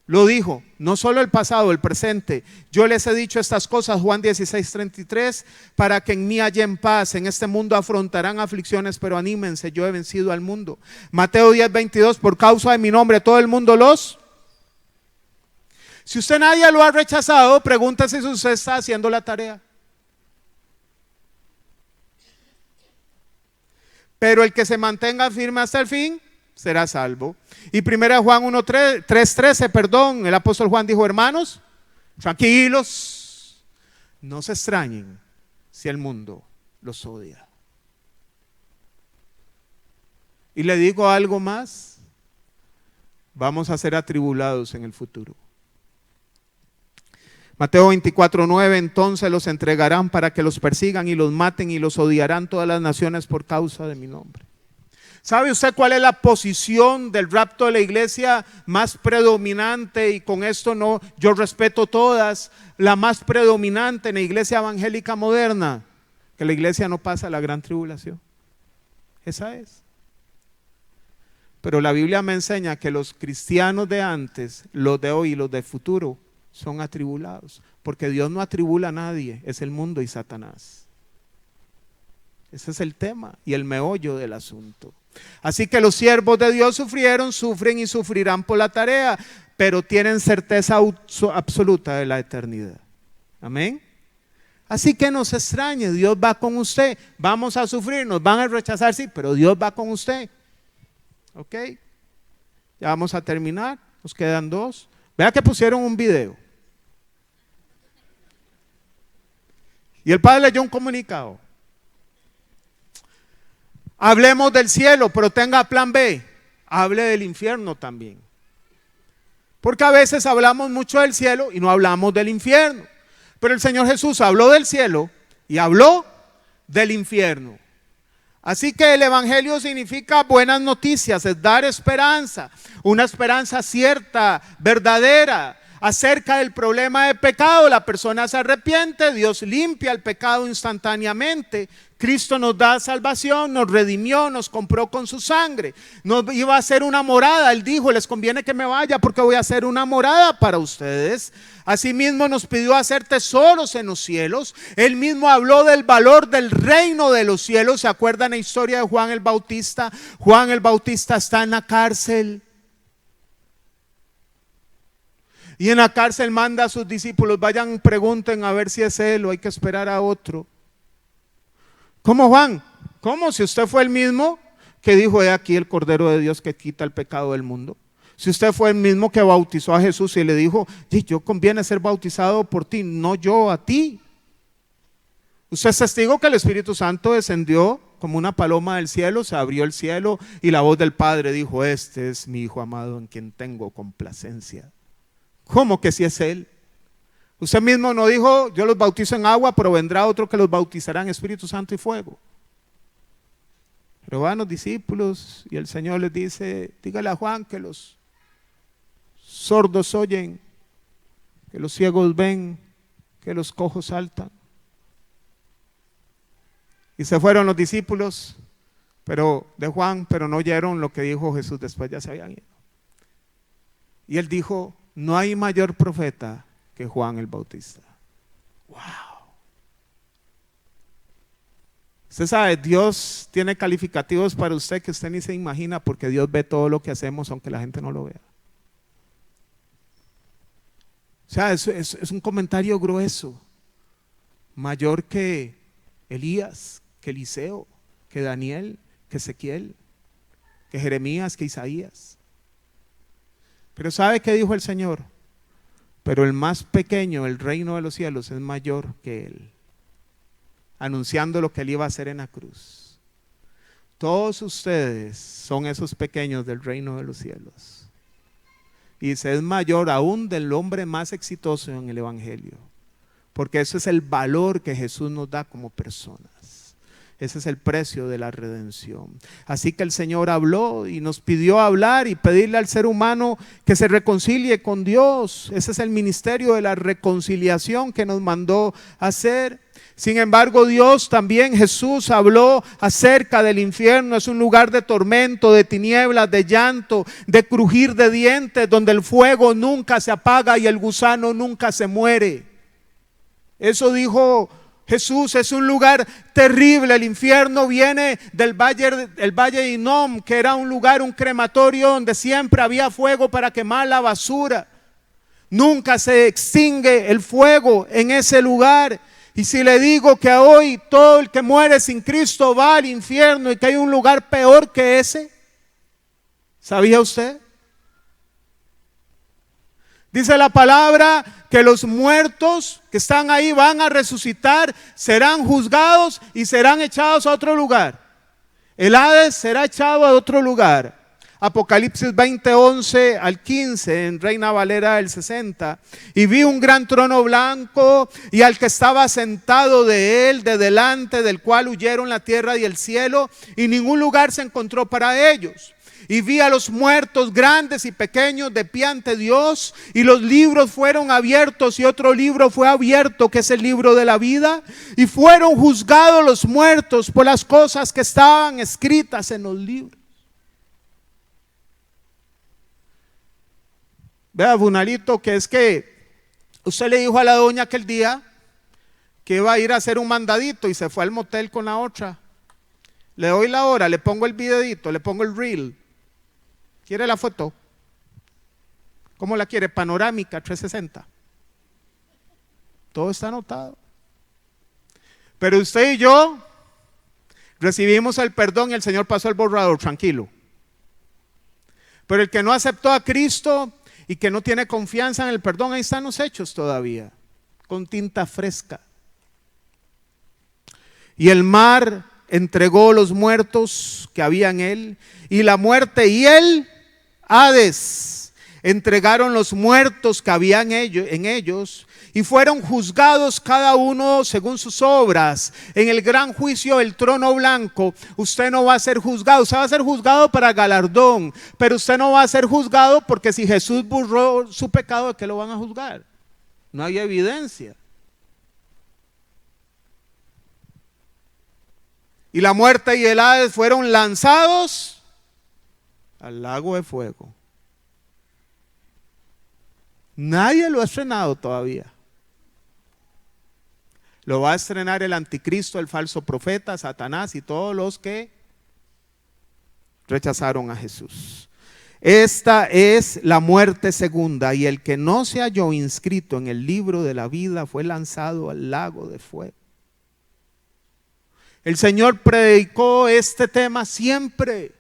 lo dijo, no solo el pasado, el presente. Yo les he dicho estas cosas, Juan 16:33, para que en mí hallen paz. En este mundo afrontarán aflicciones, pero anímense, yo he vencido al mundo. Mateo 10:22, por causa de mi nombre, todo el mundo los... Si usted nadie lo ha rechazado, pregúntese si usted está haciendo la tarea. Pero el que se mantenga firme hasta el fin será salvo. Y 1 Juan 3:13, perdón, el apóstol Juan dijo, hermanos, tranquilos, no se extrañen si el mundo los odia. Y le digo algo más, vamos a ser atribulados en el futuro. Mateo 24:9, entonces los entregarán para que los persigan y los maten y los odiarán todas las naciones por causa de mi nombre. ¿Sabe usted cuál es la posición del rapto de la iglesia más predominante? Y con esto no, yo respeto todas, la más predominante en la iglesia evangélica moderna, que la iglesia no pasa la gran tribulación. Esa es. Pero la Biblia me enseña que los cristianos de antes, los de hoy y los de futuro, son atribulados, porque Dios no atribula a nadie, es el mundo y Satanás. Ese es el tema y el meollo del asunto. Así que los siervos de Dios sufrieron, sufren y sufrirán por la tarea, pero tienen certeza absoluta de la eternidad. Amén. Así que no se extrañe, Dios va con usted. Vamos a sufrir, nos van a rechazar, sí, pero Dios va con usted. Ok, ya vamos a terminar, nos quedan dos. Vea que pusieron un video. Y el padre leyó un comunicado. Hablemos del cielo, pero tenga plan B. Hable del infierno también. Porque a veces hablamos mucho del cielo y no hablamos del infierno. Pero el Señor Jesús habló del cielo y habló del infierno. Así que el evangelio significa buenas noticias, es dar esperanza, una esperanza cierta, verdadera, acerca del problema de pecado. La persona se arrepiente, Dios limpia el pecado instantáneamente. Cristo nos da salvación, nos redimió, nos compró con su sangre. Nos iba a hacer una morada. Él dijo, les conviene que me vaya porque voy a hacer una morada para ustedes. Asimismo nos pidió hacer tesoros en los cielos. Él mismo habló del valor del reino de los cielos. ¿Se acuerdan la historia de Juan el Bautista? Juan el Bautista está en la cárcel. Y en la cárcel manda a sus discípulos, vayan, pregunten a ver si es él o hay que esperar a otro. ¿Cómo, Juan? ¿Cómo? Si usted fue el mismo que dijo, he aquí el Cordero de Dios que quita el pecado del mundo. Si usted fue el mismo que bautizó a Jesús y le dijo, yo conviene ser bautizado por ti, no yo a ti. Usted es testigo que el Espíritu Santo descendió como una paloma del cielo, se abrió el cielo y la voz del Padre dijo, este es mi Hijo amado en quien tengo complacencia. ¿Cómo que si es él? Usted mismo no dijo, yo los bautizo en agua, pero vendrá otro que los bautizará en Espíritu Santo y fuego. Pero van los discípulos y el Señor les dice, dígale a Juan que los sordos oyen, que los ciegos ven, que los cojos saltan. Y se fueron los discípulos de Juan, pero no oyeron lo que dijo Jesús, después ya se habían ido. Y él dijo, no hay mayor profeta que Juan el Bautista. Wow. Usted sabe, Dios tiene calificativos para usted que usted ni se imagina, porque Dios ve todo lo que hacemos aunque la gente no lo vea. O sea, es un comentario grueso, mayor que Elías, que Eliseo, que Daniel, que Ezequiel, que Jeremías, que Isaías. Pero ¿sabe qué dijo el Señor? Pero el más pequeño, el reino de los cielos, es mayor que él, anunciando lo que él iba a hacer en la cruz. Todos ustedes son esos pequeños del reino de los cielos. Y dice, es mayor aún del hombre más exitoso en el evangelio, porque eso es el valor que Jesús nos da como personas. Ese es el precio de la redención. Así que el Señor habló y nos pidió hablar y pedirle al ser humano que se reconcilie con Dios. Ese es el ministerio de la reconciliación que nos mandó hacer. Sin embargo, Dios también, Jesús habló acerca del infierno. Es un lugar de tormento, de tinieblas, de llanto, de crujir de dientes, donde el fuego nunca se apaga y el gusano nunca se muere. Eso dijo Jesús. Es un lugar terrible. El infierno viene del valle de Hinnom, que era un lugar, un crematorio donde siempre había fuego para quemar la basura. Nunca se extingue el fuego en ese lugar. Y si le digo que hoy todo el que muere sin Cristo va al infierno y que hay un lugar peor que ese, ¿sabía usted? Dice la palabra que los muertos que están ahí van a resucitar, serán juzgados y serán echados a otro lugar. El Hades será echado a otro lugar. Apocalipsis 20, 11 al 15 en Reina Valera del 60. Y vi un gran trono blanco y al que estaba sentado de él, de delante del cual huyeron la tierra y el cielo, y ningún lugar se encontró para ellos. Y vi a los muertos grandes y pequeños de pie ante Dios, y los libros fueron abiertos, y otro libro fue abierto, que es el libro de la vida, y fueron juzgados los muertos por las cosas que estaban escritas en los libros. Vea, Funalito, que es que usted le dijo a la doña aquel día que iba a ir a hacer un mandadito y se fue al motel con la otra. Le doy la hora, le pongo el videito, le pongo el reel. ¿Quiere la foto? ¿Cómo la quiere? Panorámica, 360. Todo está anotado. Pero usted y yo recibimos el perdón y el Señor pasó el borrador, tranquilo. Pero el que no aceptó a Cristo y que no tiene confianza en el perdón, ahí están los hechos todavía, con tinta fresca. Y el mar entregó los muertos que había en él, y la muerte y el Hades entregaron los muertos que habían en ellos, y fueron juzgados cada uno según sus obras. En el gran juicio del trono blanco, usted no va a ser juzgado. Usted va a ser juzgado para galardón, pero usted no va a ser juzgado porque si Jesús borró su pecado, ¿de qué lo van a juzgar? No hay evidencia. Y la muerte y el Hades fueron lanzados al lago de fuego. Nadie lo ha estrenado todavía. Lo va a estrenar el anticristo, el falso profeta, Satanás y todos los que rechazaron a Jesús. Esta es la muerte segunda, y el que no se halló inscrito en el libro de la vida fue lanzado al lago de fuego. El Señor predicó este tema siempre.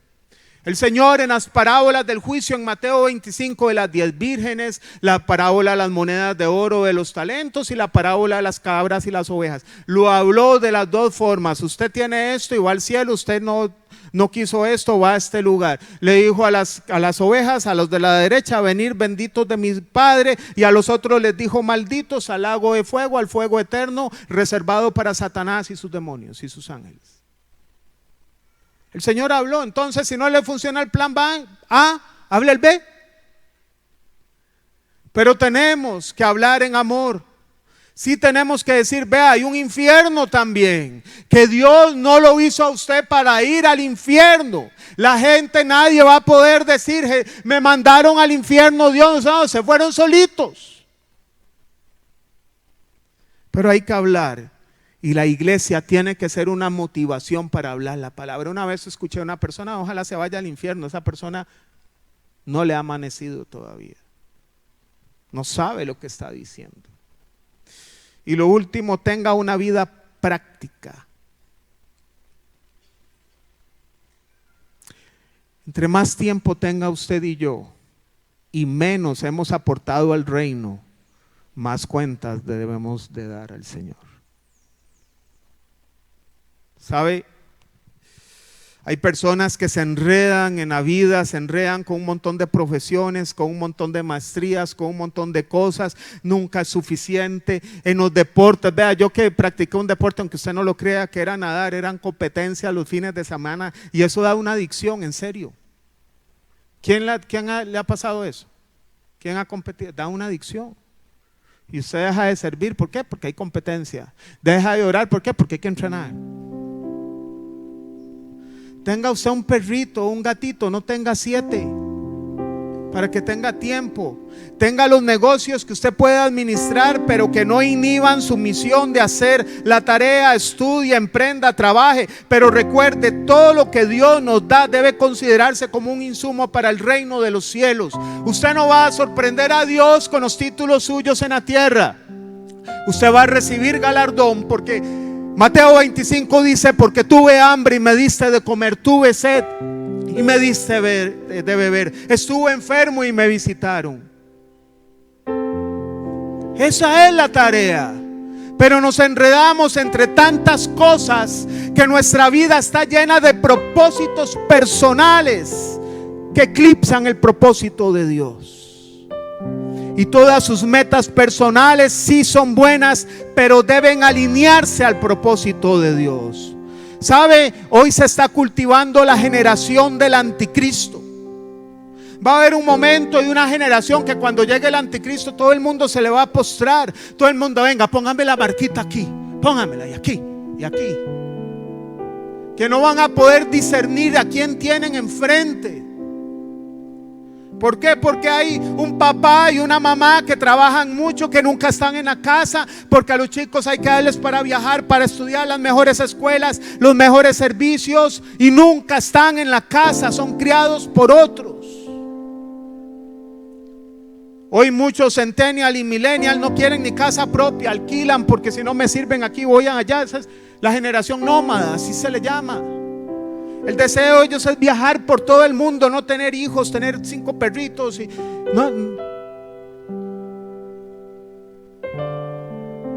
El Señor en las parábolas del juicio en Mateo 25 de las 10 vírgenes, la parábola de las monedas de oro, de los talentos, y la parábola de las cabras y las ovejas. Lo habló de las dos formas. Usted tiene esto y va al cielo, usted no quiso esto, va a este lugar. Le dijo a las ovejas, a los de la derecha, venir benditos de mi Padre, y a los otros les dijo malditos al lago de fuego, al fuego eterno, reservado para Satanás y sus demonios y sus ángeles. El Señor habló. Entonces, si no le funciona el plan A, hable el B. Pero tenemos que hablar en amor. Sí tenemos que decir, vea, hay un infierno también, que Dios no lo hizo a usted para ir al infierno. La gente, nadie va a poder decir, me mandaron al infierno Dios. No, se fueron solitos. Pero hay que hablar. Y la iglesia tiene que ser una motivación para hablar la palabra. Una vez escuché a una persona, ojalá se vaya al infierno. Esa persona no le ha amanecido todavía. No sabe lo que está diciendo. Y lo último, tenga una vida práctica. Entre más tiempo tenga usted y yo, y menos hemos aportado al reino, más cuentas debemos de dar al Señor. ¿Sabe? Hay personas que se enredan en la vida, se enredan con un montón de profesiones, con un montón de maestrías, con un montón de cosas. Nunca es suficiente. En los deportes, vea, yo que practiqué un deporte, aunque usted no lo crea, que era nadar, eran competencias los fines de semana y eso da una adicción, en serio. ¿Quién le ha pasado eso? ¿Quién ha competido? Da una adicción. Y usted deja de servir, ¿por qué? Porque hay competencia. Deja de orar, ¿por qué? Porque hay que entrenar. Tenga usted un perrito o un gatito, no tenga 7, para que tenga tiempo. Tenga los negocios que usted pueda administrar, pero que no inhiban su misión de hacer la tarea. Estudie, emprenda, trabaje, pero recuerde, todo lo que Dios nos da debe considerarse como un insumo para el reino de los cielos. Usted no va a sorprender a Dios con los títulos suyos en la tierra. Usted va a recibir galardón, porque Mateo 25 dice: porque tuve hambre y me diste de comer, tuve sed y me diste de beber, estuve enfermo y me visitaron. Esa es la tarea. Pero nos enredamos entre tantas cosas que nuestra vida está llena de propósitos personales que eclipsan el propósito de Dios. Y todas sus metas personales sí son buenas, pero deben alinearse al propósito de Dios. ¿Sabe? Hoy se está cultivando la generación del anticristo. Va a haber un momento y una generación que cuando llegue el anticristo todo el mundo se le va a postrar. Todo el mundo, venga, póngame la marquita aquí, póngamela y aquí y aquí. Que no van a poder discernir a quién tienen enfrente. ¿Por qué? Porque hay un papá y una mamá que trabajan mucho, que nunca están en la casa, porque a los chicos hay que darles para viajar, para estudiar las mejores escuelas, los mejores servicios, y nunca están en la casa, son criados por otros. Hoy muchos centennial y millennial no quieren ni casa propia, alquilan, porque si no me sirven aquí voy allá. Esa es la generación nómada, así se le llama. El deseo de ellos es viajar por todo el mundo, no tener hijos, tener 5 perritos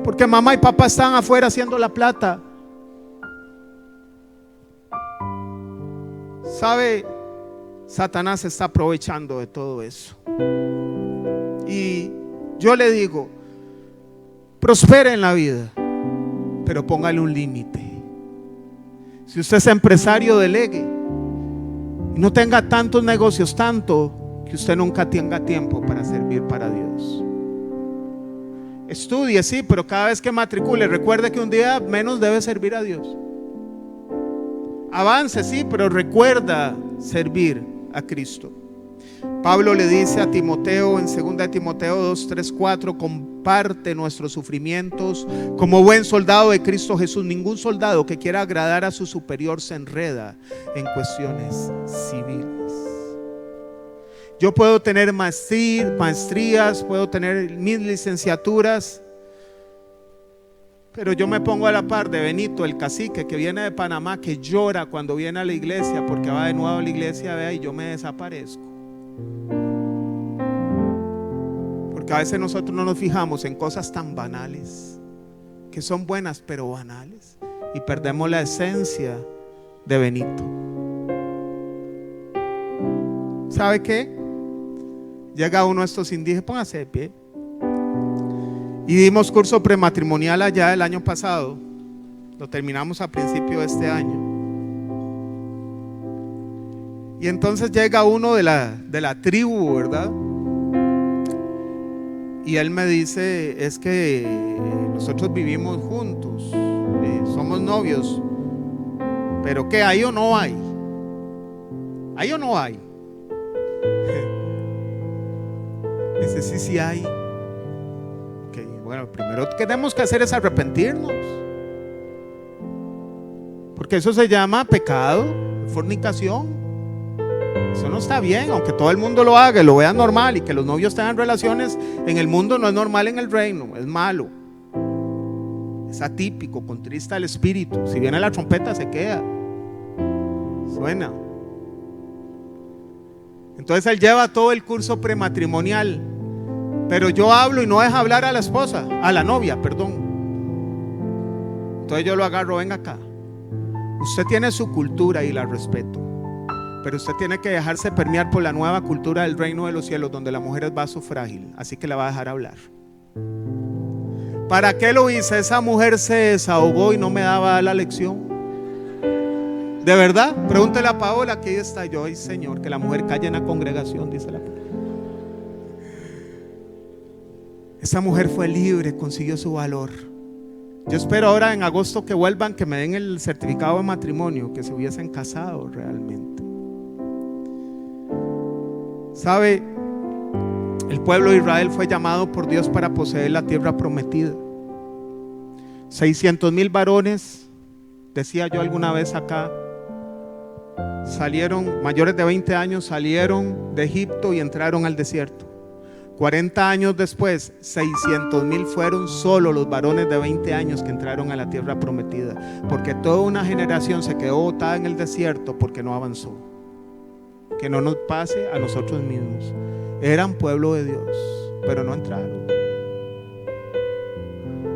porque mamá y papá están afuera haciendo la plata. ¿Sabe? Satanás se está aprovechando de todo eso. Y yo le digo, prospere en la vida, pero póngale un límite. Si usted es empresario, delegue y no tenga tantos negocios, tanto que usted nunca tenga tiempo para servir para Dios. Estudie, sí, pero cada vez que matricule, recuerde que un día menos debe servir a Dios. Avance, sí, pero recuerda servir a Cristo. Pablo le dice a Timoteo en 2 Timoteo 2, 3, 4: comparte nuestros sufrimientos como buen soldado de Cristo Jesús. Ningún soldado que quiera agradar a su superior se enreda en cuestiones civiles. Yo puedo tener maestrías, puedo tener mis licenciaturas, pero yo me pongo a la par de Benito, el cacique que viene de Panamá, que llora cuando viene a la iglesia porque va de nuevo a la iglesia, vea, y yo me desaparezco. Porque a veces nosotros no nos fijamos en cosas tan banales, que son buenas pero banales, y perdemos la esencia de Benito. ¿Sabe qué? Llega uno de estos indígenas, póngase de pie. Y dimos curso prematrimonial allá el año pasado. Lo terminamos a principio de este año. Y entonces llega uno de la tribu, ¿verdad? Y él me dice: es que nosotros vivimos juntos, somos novios, pero ¿qué hay o no hay? ¿Hay o no hay? Dice: sí, sí hay. Okay, bueno, primero que tenemos que hacer es arrepentirnos, porque eso se llama pecado, fornicación. Eso no está bien, aunque todo el mundo lo haga y lo vea normal, y que los novios tengan relaciones en el mundo, no es normal en el reino, es malo, es atípico, contrista el espíritu. Si viene la trompeta se queda, suena. Entonces él lleva todo el curso prematrimonial, pero yo hablo y no deja hablar a la esposa, a la novia, perdón. Entonces yo lo agarro: venga acá, Usted tiene su cultura y la respeto, pero usted tiene que dejarse permear por la nueva cultura del reino de los cielos, donde la mujer es vaso frágil, así que la va a dejar hablar. ¿Para qué lo hice? Esa mujer se desahogó y no me daba la lección. ¿De verdad? Pregúntele a Paola, que ahí está. Yo, ay Señor, que la mujer calle en la congregación, dice la palabra. Esa mujer fue libre, consiguió su valor. Yo espero ahora en agosto que vuelvan, que me den el certificado de matrimonio, que se hubiesen casado realmente. ¿Sabe? El pueblo de Israel fue llamado por Dios para poseer la tierra prometida. 600,000 varones, decía yo alguna vez acá, salieron, mayores de 20 años, salieron de Egipto y entraron al desierto. 40 años después, 600,000 fueron solo los varones de 20 años que entraron a la tierra prometida, porque toda una generación se quedó botada en el desierto porque no avanzó. Que no nos pase a nosotros mismos. Eran pueblo de Dios, pero no entraron.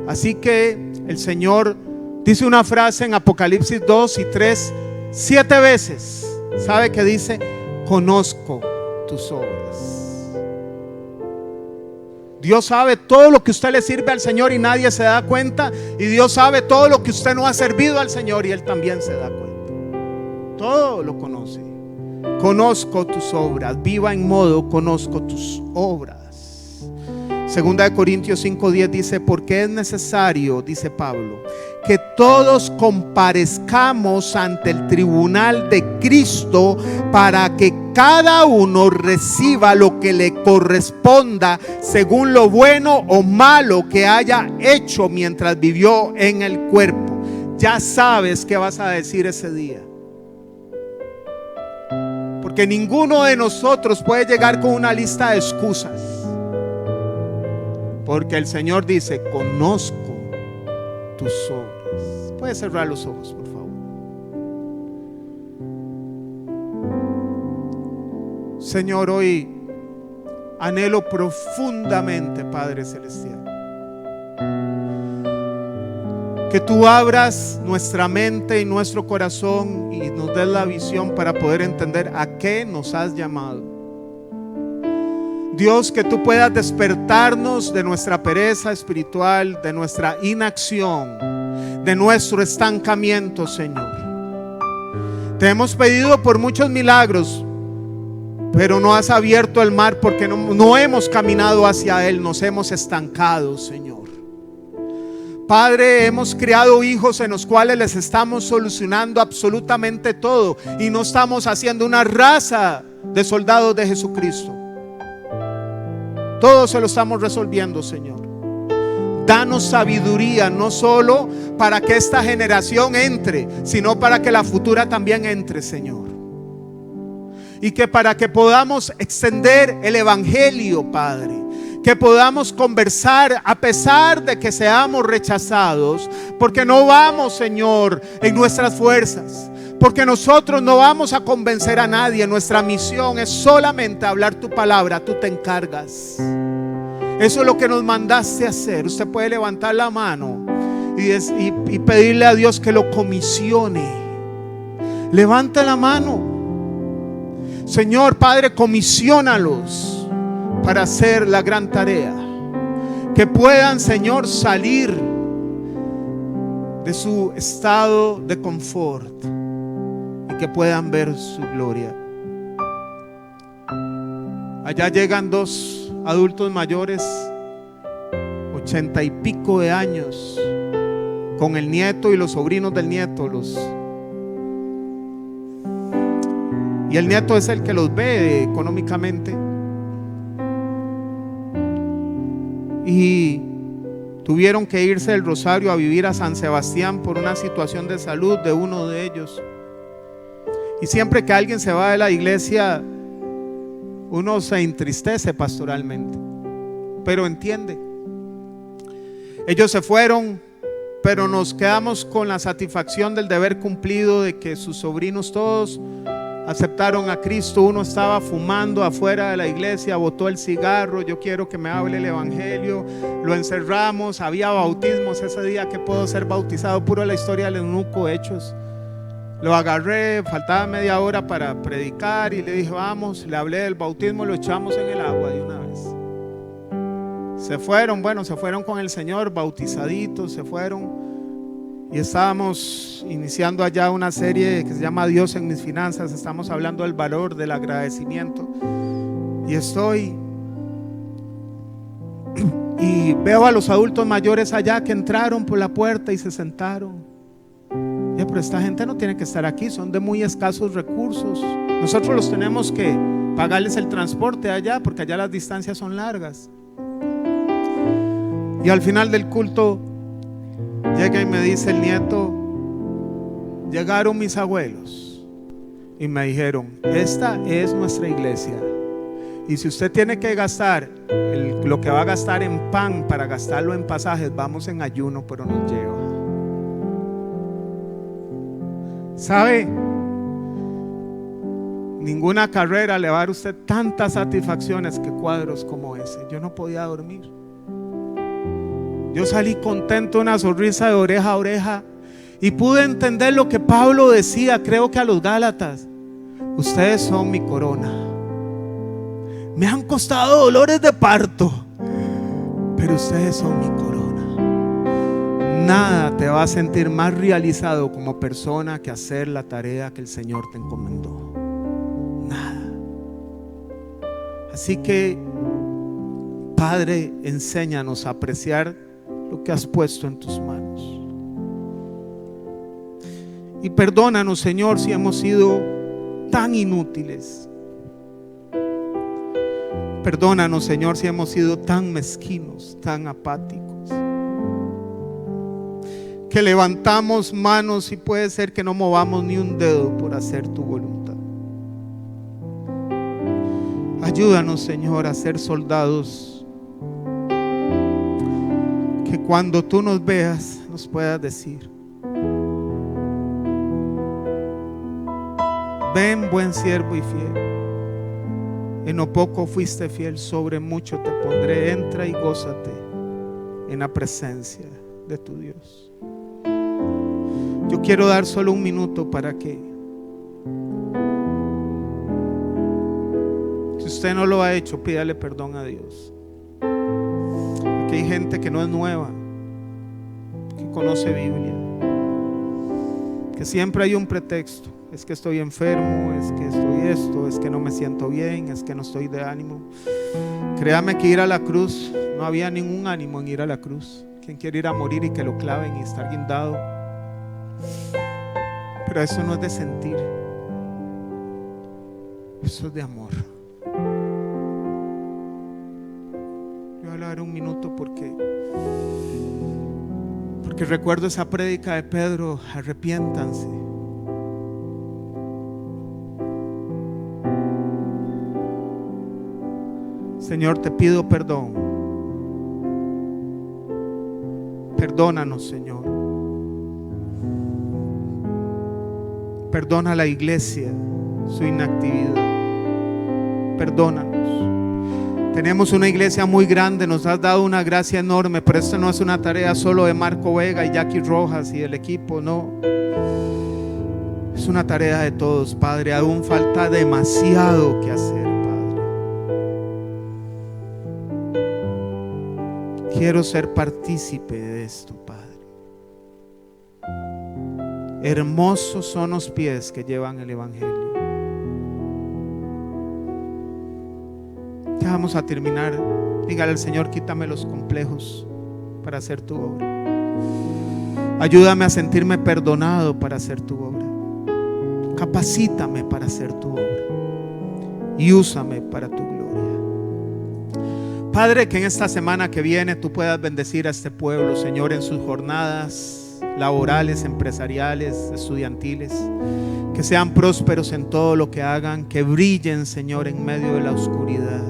Así que el Señor dice una frase en Apocalipsis 2 y 3, 7 veces. ¿Sabe qué dice? Conozco tus obras. Dios sabe todo lo que usted le sirve al Señor y nadie se da cuenta. Y Dios sabe todo lo que usted no ha servido al Señor y Él también se da cuenta. Todo lo conoce. Conozco tus obras. Viva en modo conozco tus obras. Segunda de Corintios 5:10 dice: porque es necesario, dice Pablo, que todos comparezcamos ante el tribunal de Cristo, para que cada uno reciba lo que le corresponda según lo bueno o malo que haya hecho mientras vivió en el cuerpo. Ya sabes qué vas a decir ese día, porque ninguno de nosotros puede llegar con una lista de excusas, porque el Señor dice: conozco tus obras. Puede cerrar los ojos, por favor. Señor, hoy anhelo profundamente, Padre Celestial, que tú abras nuestra mente y nuestro corazón y nos des la visión para poder entender a qué nos has llamado. Dios, que tú puedas despertarnos de nuestra pereza espiritual, de nuestra inacción, de nuestro estancamiento, Señor. Te hemos pedido por muchos milagros, pero no has abierto el mar porque no hemos caminado hacia Él, nos hemos estancado, Señor. Padre, hemos criado hijos en los cuales les estamos solucionando absolutamente todo y no estamos haciendo una raza de soldados de Jesucristo. Todo se lo estamos resolviendo, Señor. Danos sabiduría, no solo para que esta generación entre, sino para que la futura también entre, Señor. Y que para que podamos extender el evangelio, Padre, que podamos conversar a pesar de que seamos rechazados, porque no vamos, Señor, en nuestras fuerzas, porque nosotros no vamos a convencer a nadie. Nuestra misión es solamente hablar tu palabra. Tú te encargas. Eso es lo que nos mandaste a hacer. Usted puede levantar la mano y pedirle a Dios que lo comisione. Levanta la mano. Señor Padre, comisionalos para hacer la gran tarea. Que puedan, Señor, salir de su estado de confort y que puedan ver su gloria. Allá llegan dos adultos mayores, 80 y pico de años, con el nieto y los sobrinos del nieto. Y el nieto es el que los ve económicamente. Y tuvieron que irse del Rosario a vivir a San Sebastián por una situación de salud de uno de ellos. Y siempre que alguien se va de la iglesia, uno se entristece pastoralmente, pero entiende. Ellos se fueron, pero nos quedamos con la satisfacción del deber cumplido, de que sus sobrinos todos aceptaron a Cristo. Uno estaba fumando afuera de la iglesia, botó el cigarro. Yo quiero que me hable el evangelio. Lo encerramos, había bautismos ese día. Que puedo ser bautizado, puro la historia del eunuco, Hechos. Lo agarré, faltaba media hora para predicar y le dije, vamos, le hablé del bautismo, lo echamos en el agua de una vez. Se fueron con el Señor, bautizaditos, se fueron. Y estábamos iniciando allá una serie que se llama Dios en mis finanzas. Estamos hablando del valor del agradecimiento. Y veo a los adultos mayores allá que entraron por la puerta y se sentaron. Ya, pero esta gente no tiene que estar aquí, son de muy escasos recursos. Nosotros los tenemos que pagarles el transporte allá, porque allá las distancias son largas. Y al final del culto llega y me dice el nieto, llegaron mis abuelos y me dijeron, esta es nuestra iglesia, y si usted tiene que gastar lo que va a gastar en pan para gastarlo en pasajes, vamos en ayuno, pero nos lleva. ¿Sabe? Ninguna carrera le va a dar a usted tantas satisfacciones que cuadros como ese. Yo no podía dormir. Yo salí contento, una sonrisa de oreja a oreja, y pude entender lo que Pablo decía, creo que a los Gálatas: ustedes son mi corona. Me han costado dolores de parto, pero ustedes son mi corona. Nada te va a sentir más realizado como persona que hacer la tarea que el Señor te encomendó. Nada. Así que, Padre, enséñanos a apreciar lo que has puesto en tus manos. Y perdónanos, Señor, si hemos sido tan inútiles. Perdónanos, Señor, si hemos sido tan mezquinos, tan apáticos, que levantamos manos y puede ser que no movamos ni un dedo por hacer tu voluntad. Ayúdanos, Señor, a ser soldados que cuando tú nos veas nos puedas decir: ven, buen siervo y fiel, en lo poco fuiste fiel, sobre mucho te pondré, entra y gózate en la presencia de tu Dios. Yo quiero dar solo un minuto para que, si usted no lo ha hecho, pídale perdón a Dios. Aquí hay gente que no es nueva, que conoce Biblia, que siempre hay un pretexto: es que estoy enfermo, es que estoy esto, es que no me siento bien, es que no estoy de ánimo. Créame que ir a la cruz, no había ningún ánimo en ir a la cruz. ¿Quién quiere ir a morir y que lo claven y estar guindado? Pero eso no es de sentir, eso es de amor. Yo voy a hablar un minuto porque recuerdo esa prédica de Pedro: arrepiéntanse. Señor, te pido perdón. Perdónanos, Señor. Perdona a la iglesia su inactividad. Perdónanos. Tenemos una iglesia muy grande, nos has dado una gracia enorme, pero esto no es una tarea solo de Marco Vega y Jackie Rojas y el equipo, no. Es una tarea de todos, Padre. Aún falta demasiado que hacer, Padre. Quiero ser partícipe de esto, Padre. Hermosos son los pies que llevan el Evangelio. Ya vamos a terminar. Dígale al Señor: quítame los complejos para hacer tu obra. Ayúdame a sentirme perdonado para hacer tu obra. Capacítame para hacer tu obra y úsame para tu gloria. Padre, que en esta semana que viene tú puedas bendecir a este pueblo, Señor, en sus jornadas laborales, empresariales, estudiantiles, que sean prósperos en todo lo que hagan, que brillen, Señor, en medio de la oscuridad,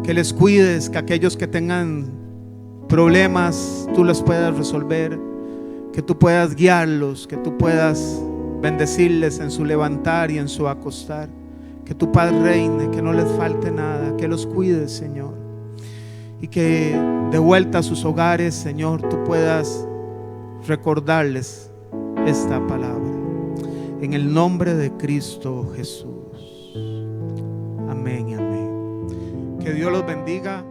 que les cuides, que aquellos que tengan problemas tú los puedas resolver, que tú puedas guiarlos, que tú puedas bendecirles en su levantar y en su acostar, que tu paz reine, que no les falte nada, que los cuides, Señor, y que de vuelta a sus hogares, Señor, tú puedas recordarles esta palabra. en el nombre de Cristo Jesús. Amén y amén. Que Dios los bendiga.